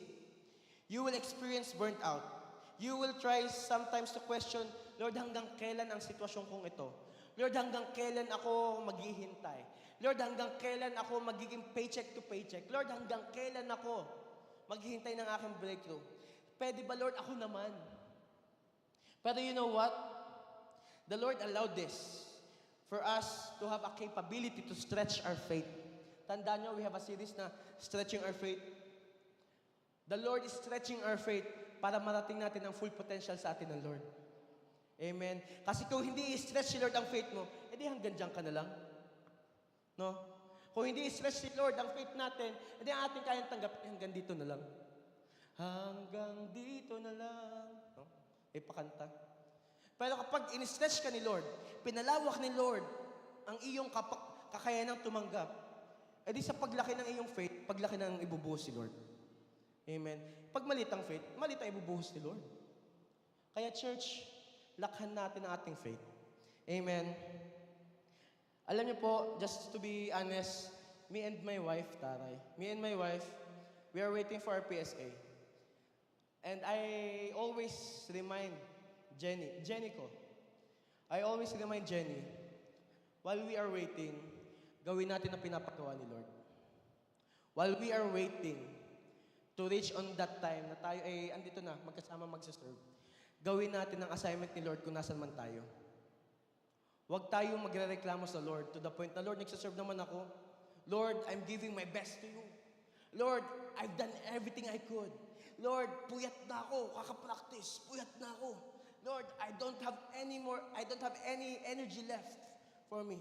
You will experience burnt out. You will try sometimes to question, Lord, hanggang kailan ang sitwasyon kong ito? Lord, hanggang kailan ako maghihintay? Lord, hanggang kailan ako magiging paycheck to paycheck? Lord, hanggang kailan ako maghihintay ng aking breakthrough? Pwede ba, Lord, ako naman? Pero you know what? The Lord allowed this for us to have a capability to stretch our faith. Tandaan nyo, we have a series na Stretching Our Faith. The Lord is stretching our faith para marating natin ang full potential sa atin ng Lord. Amen. Kasi kung hindi i-stretch si Lord ang faith mo, edi hanggang dyan ka na lang. No? Kung hindi i-stretch si Lord ang faith natin, edi ang ating kayang tanggapin hanggang dito na lang. Hanggang dito na lang. No? Ipakanta. Pero kapag in-stretch ka ni Lord, pinalawak ni Lord ang iyong kakayanang tumanggap, edi sa paglaki ng iyong faith, paglaki ng ibubuhos si Lord. Amen. Pag malit ang faith, malit ang ibubuhos ni Lord. Kaya church, lakhan natin ang ating faith. Amen. Alam niyo po, just to be honest, me and my wife, we are waiting for our PSA. And I always remind Jenny ko. I always remind Jenny, while we are waiting, gawin natin ang pinapagawa ni Lord. While we are waiting to reach on that time na tayo ay andito na, magkasama magsaserve, gawin natin ang assignment ni Lord kung nasan man tayo. Huwag tayong magrereklamo sa Lord to the point na, Lord, nagsaserve naman ako. Lord, I'm giving my best to you. Lord, I've done everything I could. Lord, puyat na ako, kakapractice, puyat na ako. Lord, I don't have any energy left for me.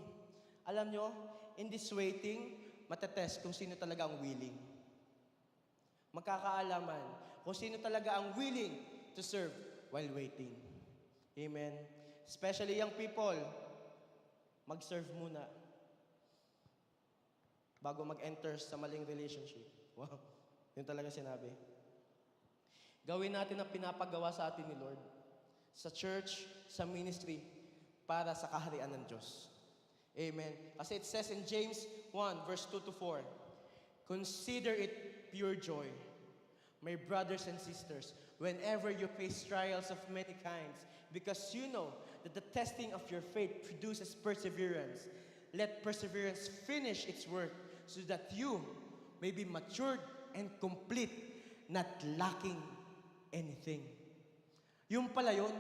Alam nyo, in this waiting, matetest kung sino talaga ang willing. Magkakaalaman kung sino talaga ang willing to serve while waiting. Amen. Especially young people, mag-serve muna bago mag-enter sa maling relationship. Wow, yun talaga sinabi. Gawin natin ang pinapagawa sa atin ni Lord, sa church, sa ministry, para sa kaharian ng Diyos. Amen. Kasi it says in James 1, verse 2-4, consider it pure joy, my brothers and sisters, whenever you face trials of many kinds, because you know that the testing of your faith produces perseverance. Let perseverance finish its work so that you may be matured and complete, not lacking anything. Yung pala yun,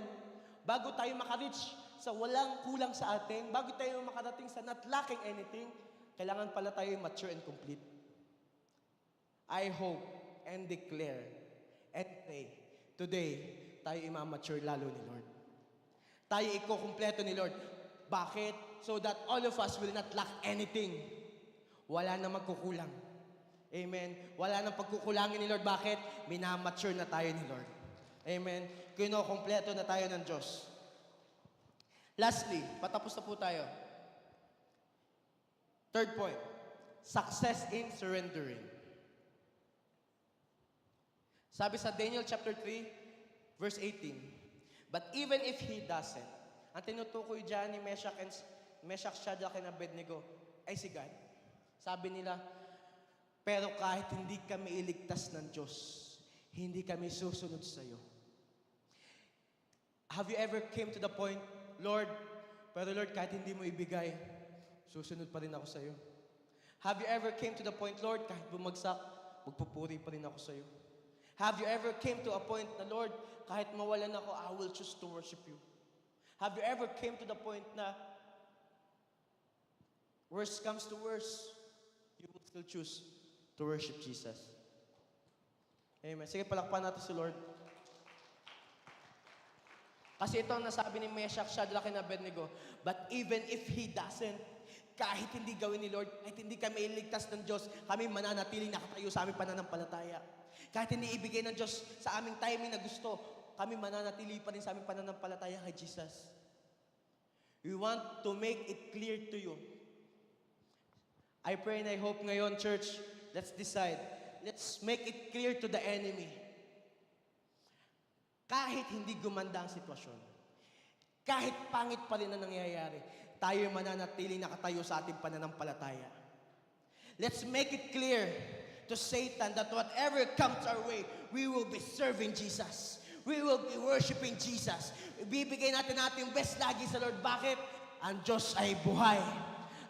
bago tayo makareach sa walang kulang sa atin, bago tayo makarating sa not lacking anything, kailangan pala tayo mature and complete. I hope and declare and pray, today, tayo imamature lalo ni Lord. Tayo ikukumpleto ni Lord. Bakit? So that all of us will not lack anything. Wala na magkukulang. Amen. Wala nang pagkukulangin ni Lord. Bakit? Minamature na tayo ni Lord. Amen. Kinukumpleto na tayo ng Diyos. Lastly, patapos na po tayo. Third point, success in surrendering. Sabi sa Daniel chapter 3, verse 18, but even if he doesn't, ang tinutukoy dyan ni Meshach, Shadrach, and Abednego ay si God. Sabi nila, pero kahit hindi kami iligtas ng Diyos, hindi kami susunod sa iyo. Have you ever came to the point, Lord, pero Lord, kahit hindi mo ibigay, susunod pa rin ako sa iyo. Have you ever came to the point, Lord, kahit bumagsak, magpupuri pa rin ako sa iyo. Have you ever came to a point na, Lord, kahit mawalan ako, I will choose to worship you. Have you ever came to the point na, worst comes to worst, you will still choose to worship Jesus. Amen. Sige, palakpan natin si Lord. Kasi ito ang nasabi ni Meshach, Shadrach, and Abednego, but even if he doesn't, kahit hindi gawin ni Lord, kahit hindi kami iligtas ng Diyos, kami mananatiling nakatayo sa aming pananampalataya. Kahit hindi ibigay ng Diyos sa aming timing na gusto, kami mananatili pa rin sa aming pananampalataya kay Jesus. We want to make it clear to you. I pray and I hope ngayon, church, let's decide. Let's make it clear to the enemy. Kahit hindi gumanda ang sitwasyon, kahit pangit pa rin ang nangyayari, tayo mananatili nakatayo sa ating pananampalataya. Let's make it clear to Satan that whatever comes our way, we will be serving Jesus. We will be worshiping Jesus. Ibibigay natin ating best lagi sa Lord. Bakit? Ang Diyos ay buhay.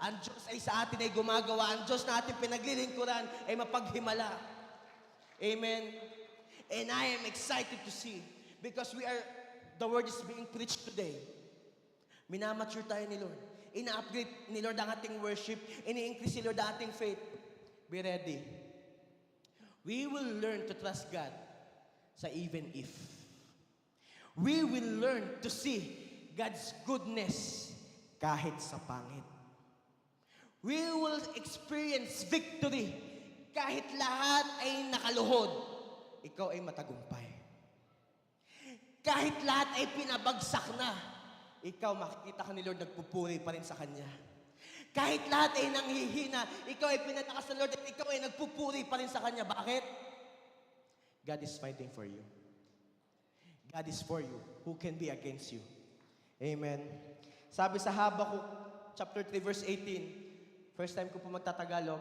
Ang Diyos ay sa atin ay gumagawa. Ang Diyos na ating pinaglilingkuran ay mapaghimala. Amen. And I am excited to see because the word is being preached today. Minamature tayo ni Lord. Ina-upgrade ni Lord ang ating worship. Ini-increase ni Lord ang ating faith. Be ready. We will learn to trust God sa even if. We will learn to see God's goodness kahit sa pangit. We will experience victory kahit lahat ay nakaluhod. Ikaw ay matagumpay. Kahit lahat ay pinabagsak na, ikaw makikita ka ni Lord, nagpupuri pa rin sa Kanya. Kahit lahat ay nanghihina, ikaw ay pinatakas ng Lord at ikaw ay nagpupuri pa rin sa Kanya. Bakit? God is fighting for you. God is for you. Who can be against you? Amen. Sabi sa Habakkuk chapter 3 verse 18, first time ko po magtatagalog,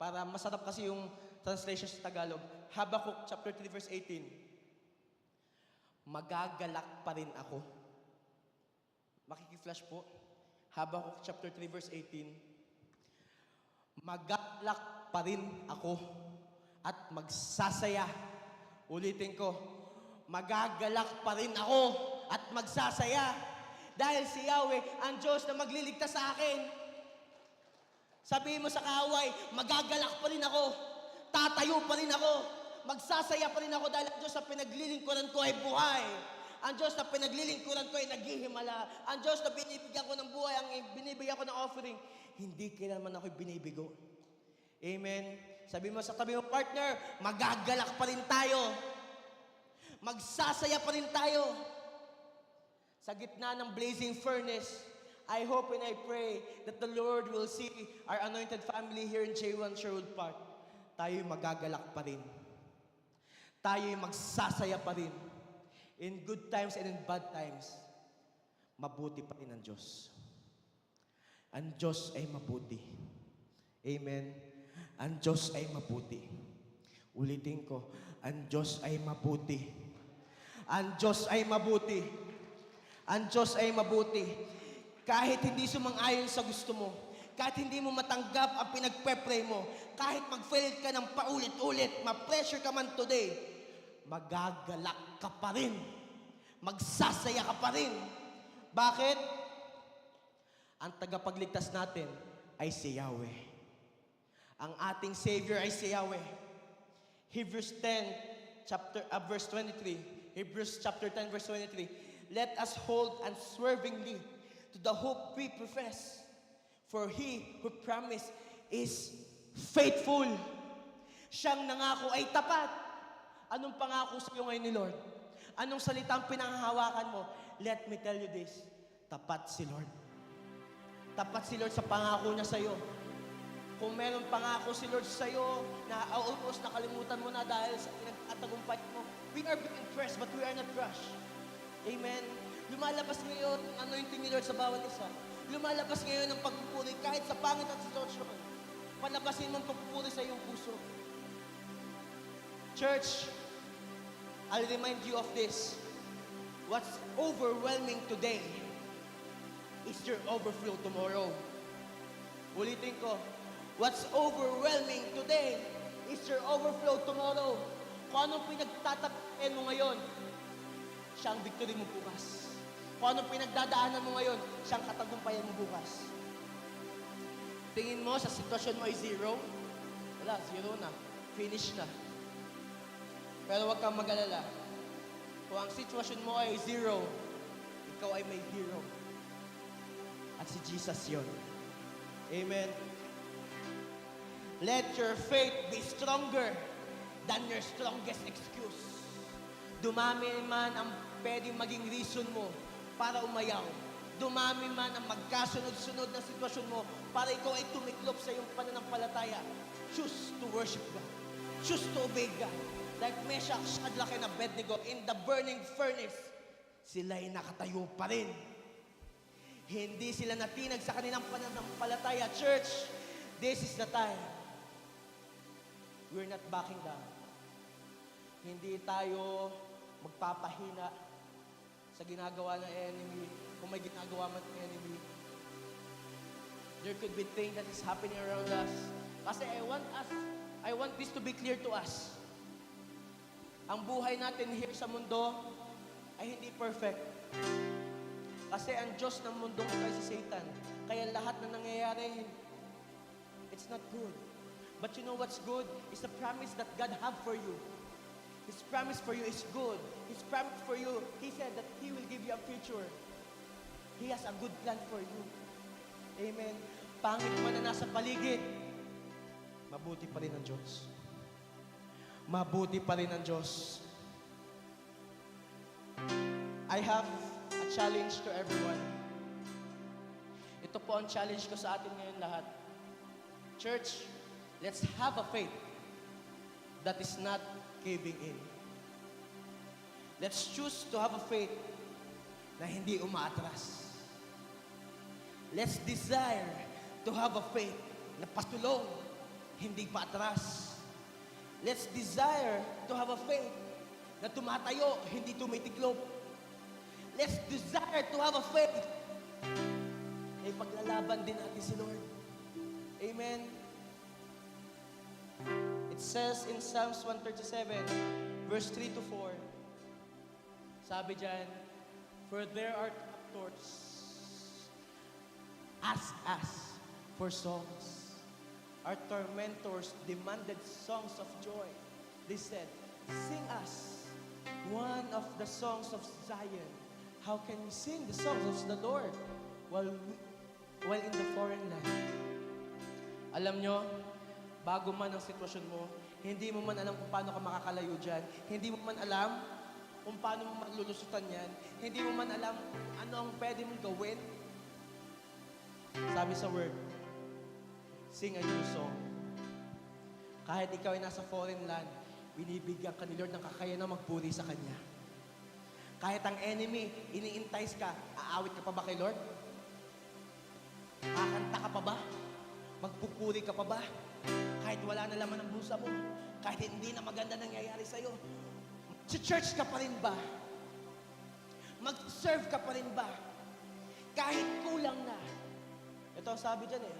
para masarap kasi yung translation sa Tagalog. Habakkuk chapter 3 verse 18, magagalak pa rin ako. Makiki-flash po. Habakkuk chapter 3 verse 18, magagalak pa rin ako at magsasaya. Ulitin ko, magagalak pa rin ako at magsasaya. Dahil si Yahweh, ang Diyos na magliligtas sa akin. Sabihin mo sa kaaway, magagalak pa rin ako. Tatayo pa rin ako. Magsasaya pa rin ako dahil ang Diyos na pinaglilingkuran ko ay buhay. Ang Diyos na pinaglilingkuran ko ay naghihimala. Ang Diyos na binibigyan ko ng buhay, ang binibigyan ko ng offering, hindi kailanman ako binibigo. Amen. Sabi mo sa tabi mo, partner, magagalak pa rin tayo. Magsasaya pa rin tayo. Sa gitna ng blazing furnace, I hope and I pray that the Lord will see our anointed family here in J1 Sherwood Park. Tayo'y magagalak pa rin. Tayo'y magsasaya pa rin. In good times and in bad times, mabuti pa rin ang Diyos. Ang Diyos ay mabuti. Amen. Ang Diyos ay mabuti. Ulitin ko, ang Diyos ay mabuti. Ang Diyos ay mabuti. Ang Diyos ay mabuti. Kahit hindi sumang-ayon sa gusto mo, kahit hindi mo matanggap ang pinagpe-pray mo, kahit mag-fail ka ng paulit-ulit, ma-pressure ka man today, magagalak ka pa rin. Magsasaya ka pa rin. Bakit? Ang tagapagligtas natin ay si Yahweh. Ang ating Savior ay si Yahweh. Hebrews 10, verse 23. Hebrews chapter 10, verse 23. Let us hold unswervingly to the hope we profess. For He who promised is faithful. Siyang nangako ay tapat. Anong pangako sa iyo ngayon ni Lord? Anong salitang pinanghahawakan mo? Let me tell you this. Tapat si Lord. Tapat si Lord sa pangako niya sa iyo. Kung meron pangako si Lord sa iyo na almost nakalimutan mo na dahil sa pinagtatagumpay mo, we are being pressed but we are not crushed. Amen. Lumalabas ngayon ang anointing ni Lord sa bawat isa. Lumalabas ngayon ang pagpupuri kahit sa pangit at sitwasyon. Palabasin mo ang pagpupuri sa iyong puso. Church, I'll remind you of this. What's overwhelming today is your overflow tomorrow. Ulitin ko. What's overwhelming today is your overflow tomorrow. Kung anong pinagtatapain mo ngayon, siyang victory mo bukas. Kung anong pinagdadaanan mo ngayon, siyang katagumpayan mo bukas. Tingin mo sa sitwasyon mo ay zero? Wala, zero na. Finish na. Pero huwag kang mag-alala. Kung ang sitwasyon mo ay zero, ikaw ay may hero. At si Jesus yun. Amen. Let your faith be stronger than your strongest excuse. Dumami man ang pwedeng maging reason mo para umayaw. Dumami man ang magkasunod-sunod na sitwasyon mo para ikaw ay tumiklop sa iyong pananampalataya. Choose to worship God. Choose to obey God. Like Meshach, Shadrach, and Abednego in the burning furnace, sila'y nakatayo pa rin. Hindi sila natinag sa kanilang pananampalataya. Church, this is the time. We're not backing down. Hindi tayo magpapahina sa ginagawa ng enemy. Kung may ginagawa man ng enemy, there could be things that is happening around us. Kasi I want this to be clear to us. Ang buhay natin here sa mundo ay hindi perfect. Kasi ang Diyos ng mundong ito ay si Satan. Kaya lahat na nangyayari, it's not good. But you know what's good? It's the promise that God have for you. His promise for you is good. His promise for you, He said that He will give you a future. He has a good plan for you. Amen. Pangit man na nasa paligid, mabuti pa rin ang Diyos. Mabuti pa rin ang Diyos. I have a challenge to everyone. Ito po ang challenge ko sa atin ngayon lahat. Church, let's have a faith that is not caving in. Let's choose to have a faith na hindi umaatras. Let's desire to have a faith na pasulong, hindi paatras. Let's desire to have a faith na tumatayo, hindi tumitiklop. Let's desire to have a faith na ipaglalaban din natin si Lord. Amen. It says in Psalms 137, verse 3 to 4, sabi dyan, for there are doctors ask us for songs. Our tormentors demanded songs of joy. They said, sing us one of the songs of Zion. How can we sing the songs of the Lord while in the foreign land? Alam nyo, bago man ang sitwasyon mo, hindi mo man alam kung paano ka makakalayo dyan, hindi mo man alam kung paano mo malulusutan yan, hindi mo man alam ano ang pwede mong gawin. Sabi sa word, sing a new song. Kahit ikaw ay nasa foreign land, binibigyan ka ni Lord ng kakayanan magpuri sa Kanya. Kahit ang enemy, iniintays ka, aawit ka pa ba kay Lord? Kakanta ka pa ba? Magpupuri ka pa ba? Kahit wala na laman ang busa mo, kahit hindi na maganda nangyayari sa'yo, church ka pa rin ba? Mag-serve ka pa rin ba? Kahit kulang na. Ito ang sabi dyan eh,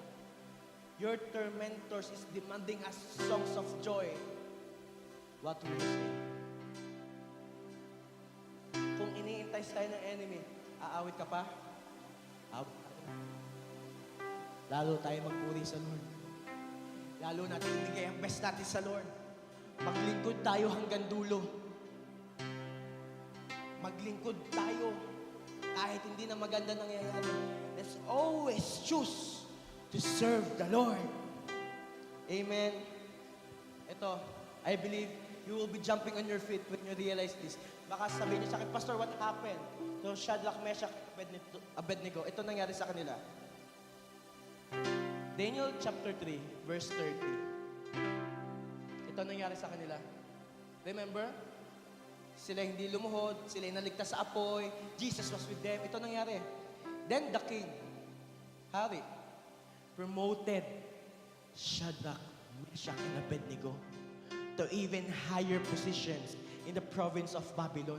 your tormentors is demanding us songs of joy. What will you say? Kung iniintay tayo ng enemy, aawit ka pa? Awit ka rin. Lalo tayo magpuri sa Lord. Lalo natin ibigay ang best natin sa Lord. Maglingkod tayo hanggang dulo. Maglingkod tayo kahit hindi na maganda nangyayari. Let's always choose to serve the Lord. Amen. Ito, I believe you will be jumping on your feet when you realize this. Baka sabihin niyo sa akin, Pastor, what happened to Shadrach, Meshach, Abednego? Ito nangyari sa kanila. Daniel chapter 3, verse 30. Ito nangyari sa kanila. Remember? Sila hindi lumuhod, sila naligtas sa apoy, Jesus was with them. Ito nangyari. Then the king, hari, promoted Shadrach, Meshach, and Abednego to even higher positions in the province of Babylon.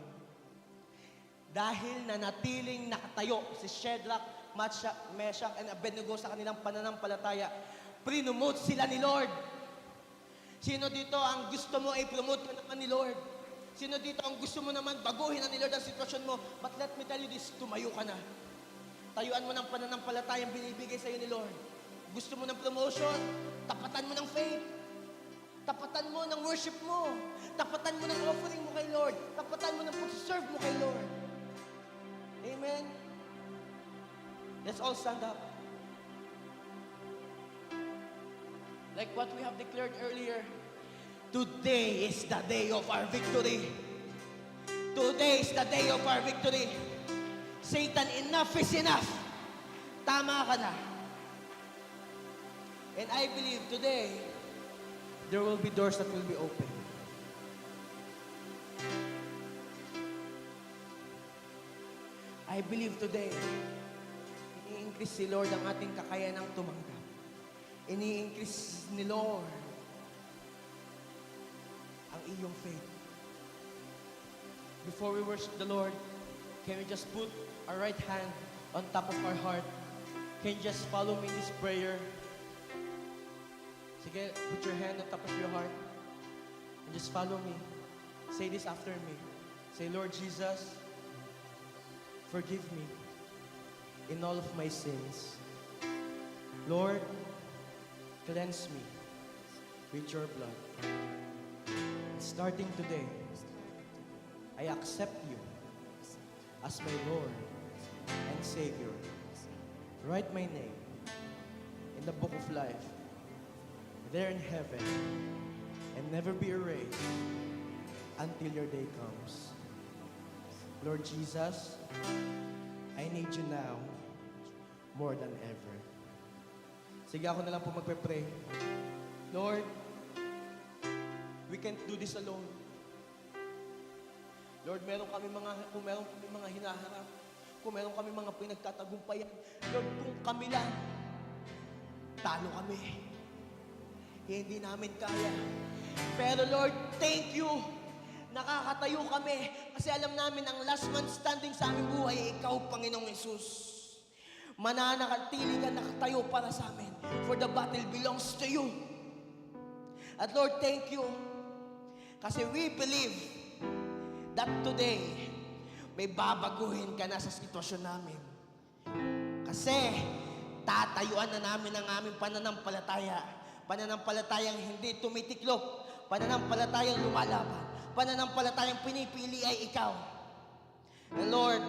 Dahil nanatiling nakatayo si Shadrach, Meshach, and Abednego sa kanilang pananampalataya, prinomote sila ni Lord. Sino dito ang gusto mo ay promote ka naman ni Lord? Sino dito ang gusto mo naman baguhin na ni Lord ang sitwasyon mo? But let me tell you this, tumayo ka na. Tayuan mo ng pananampalatayang binibigay sa'yo ni Lord. Gusto mo ng promotion? Tapatan mo ng faith. Tapatan mo ng worship mo. Tapatan mo ng offering mo kay Lord. Tapatan mo ng pag-serve mo kay Lord. Amen? Let's all stand up. Like what we have declared earlier, today is the day of our victory. Today is the day of our victory. Satan, enough is enough. Tama ka na. And I believe today, there will be doors that will be open. I believe today, ini-increase si Lord ang ating kakayanang tumanggap. Ini-increase ni Lord ang iyong faith. Before we worship the Lord, can we just put our right hand on top of our heart? Can you just follow me in this prayer? Sige, put your hand on top of your heart and just follow me. Say this after me. Say, Lord Jesus, forgive me in all of my sins. Lord, cleanse me with your blood. Starting today, I accept you as my Lord and Savior. Write my name in the book of life, there in heaven, and never be erased until your day comes. Lord Jesus, I need you now more than ever. Sige, ako na lang po magpe-pray. Lord, we can't do this alone. Lord, kung meron kami mga hinaharap, kung meron kami mga pinagtatagumpayan, Lord, kung kami lang, talo kami. Hindi namin kaya. Pero Lord, thank you. Nakakatayo kami kasi alam namin ang last man standing sa aming buhay ay ikaw, Panginoong Yesus. Mananakatili ka, nakatayo para sa amin. For the battle belongs to you. At Lord, thank you. Kasi we believe that today, may babaguhin ka na sa sitwasyon namin. Kasi, tatayuan na namin ang aming pananampalataya. Pananampalatayang hindi tumitiklop. Pananampalatayang lumalaban. Pananampalatayang pinipili ay ikaw. And Lord,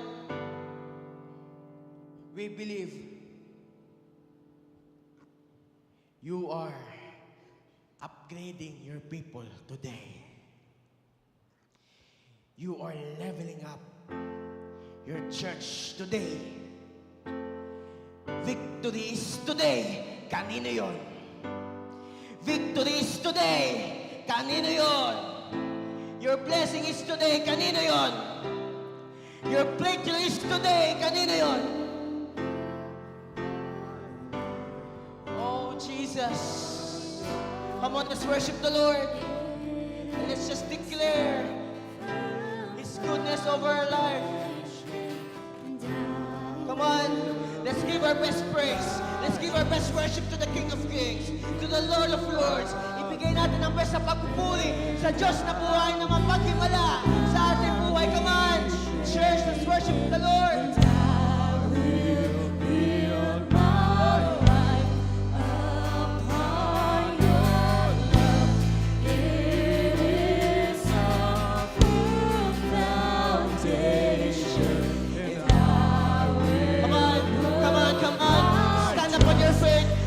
we believe you are upgrading your people today. You are leveling up your church today. Victory is today. Kanino yon? Victory is today. Kanino yon? Your blessing is today. Kanino yon? Your breakthrough is today. Kanino yon? Oh, Jesus. Come on, let's worship the Lord. And let's just declare His goodness over our life. Come on, let's give our best praise. Let's give our best worship to the King of Kings, to the Lord of Lords. Ibigay natin ang best sa pagpupuri sa Diyos na buhay na mapaghimala sa ating buhay. Come on, church, let's worship the Lord.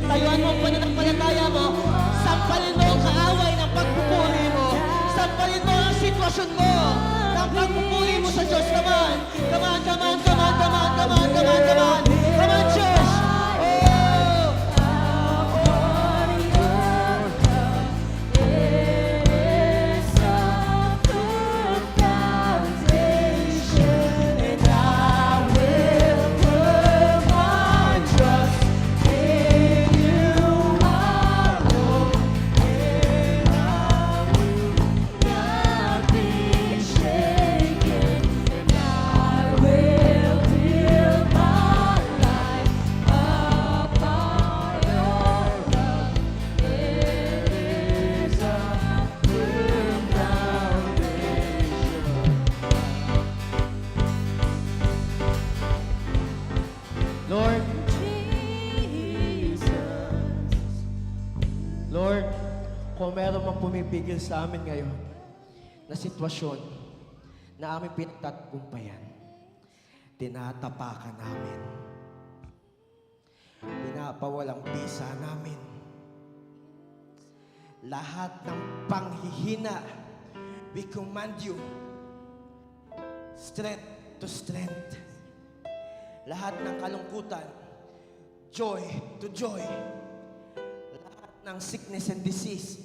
Tayuan mo ang pananampalataya mo. Sampalin mo ang kaaway ng pagpupuri mo. Sampalin mo ang sitwasyon mo ng pagpupuri mo sa Diyos. Come on, come on, come on, come on, come on, come on, come on, come on. Come on, church. Lord, kung meron mang pumipigil sa amin ngayon na sitwasyon na aming pinagtatagumpayan, tinatapakan namin. Pinapawalang bisa namin. Lahat ng panghihina, we command you strength to strength. Lahat ng kalungkutan, joy to joy. Ng sickness and disease,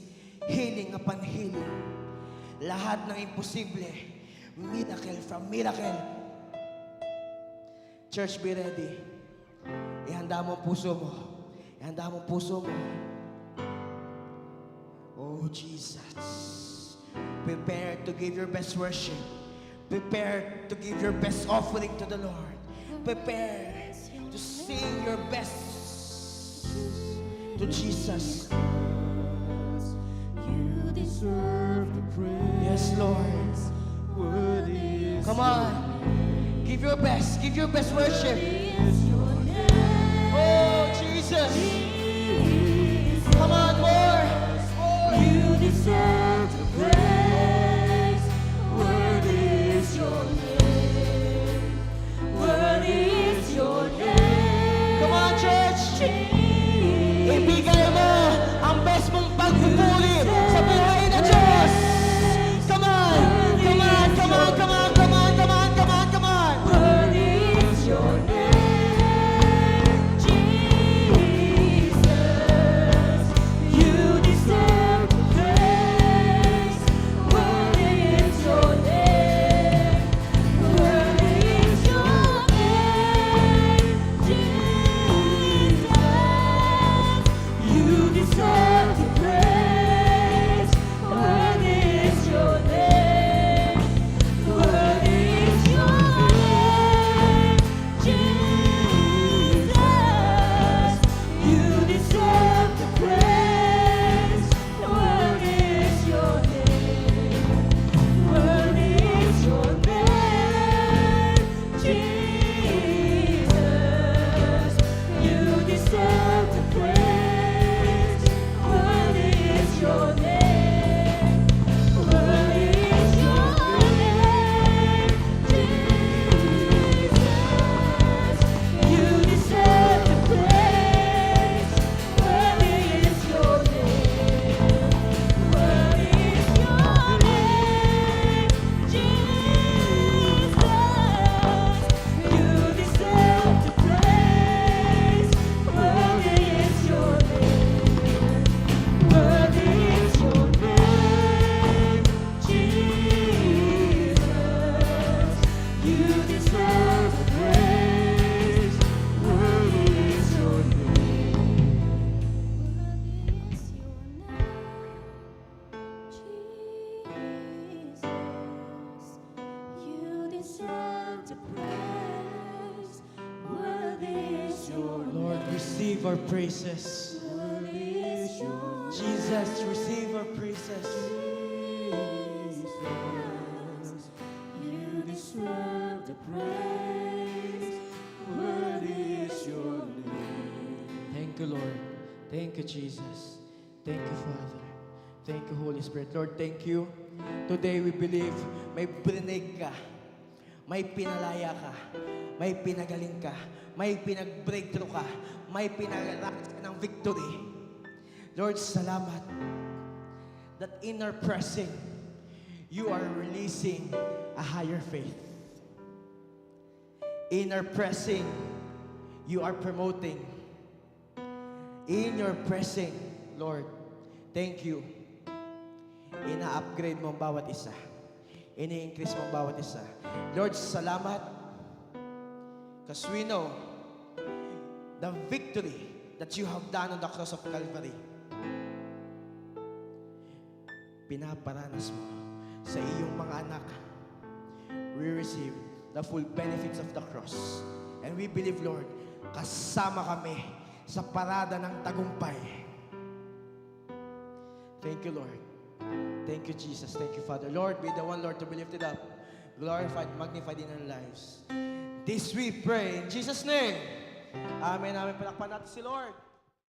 healing upon healing. Lahat ng imposible, miracle from miracle. Church, be ready. Ihanda mo ang puso mo. Ihanda mo ang puso mo. Oh, Jesus. Prepare to give your best worship. Prepare to give your best offering to the Lord. Prepare to sing your best to Jesus. You deserve the praise. Yes, Lord. Worthy is Come on. Give your best. Give your best worship. your name. Oh, Jesus. Jesus. Come on, more. More. You deserve the praise. Worthy is your name. Worthy is your name. Come on, church. Ibigay mo ang best mong pagpupuri sa buhay na Diyos. Come on. Come on, come on, come on, come on, come on, come on, come deserve the praise. Worthy is your name. Lord, receive our praises. Worthy is your Jesus, receive our praises. Jesus. You deserve the praise. Worthy is your name. Thank you, Lord. Thank you, Jesus. Thank you, Father. Thank you, Holy Spirit. Lord, thank you. Today we believe may brinig ka, may pinalaya ka, may pinagaling ka, may pinag-breakthrough ka, may pinag-rakas ka ng victory. Lord, salamat that in our pressing, you are releasing a higher faith. In our pressing, you are promoting. In your pressing, Lord, thank you. Ina-upgrade mo ang bawat isa. Ini-increase mo ang bawat isa. Lord, salamat. Because we know the victory that you have done on the cross of Calvary. Pinaparanas mo sa iyong mga anak. We receive the full benefits of the cross. And we believe, Lord, kasama kami sa parada ng tagumpay. Thank you, Lord. Thank you, Jesus. Thank you, Father. Lord, be the one, Lord, to be lifted up, glorified, magnified in our lives. This we pray in Jesus' name. Amen. Amen. Palakpan natin si Lord.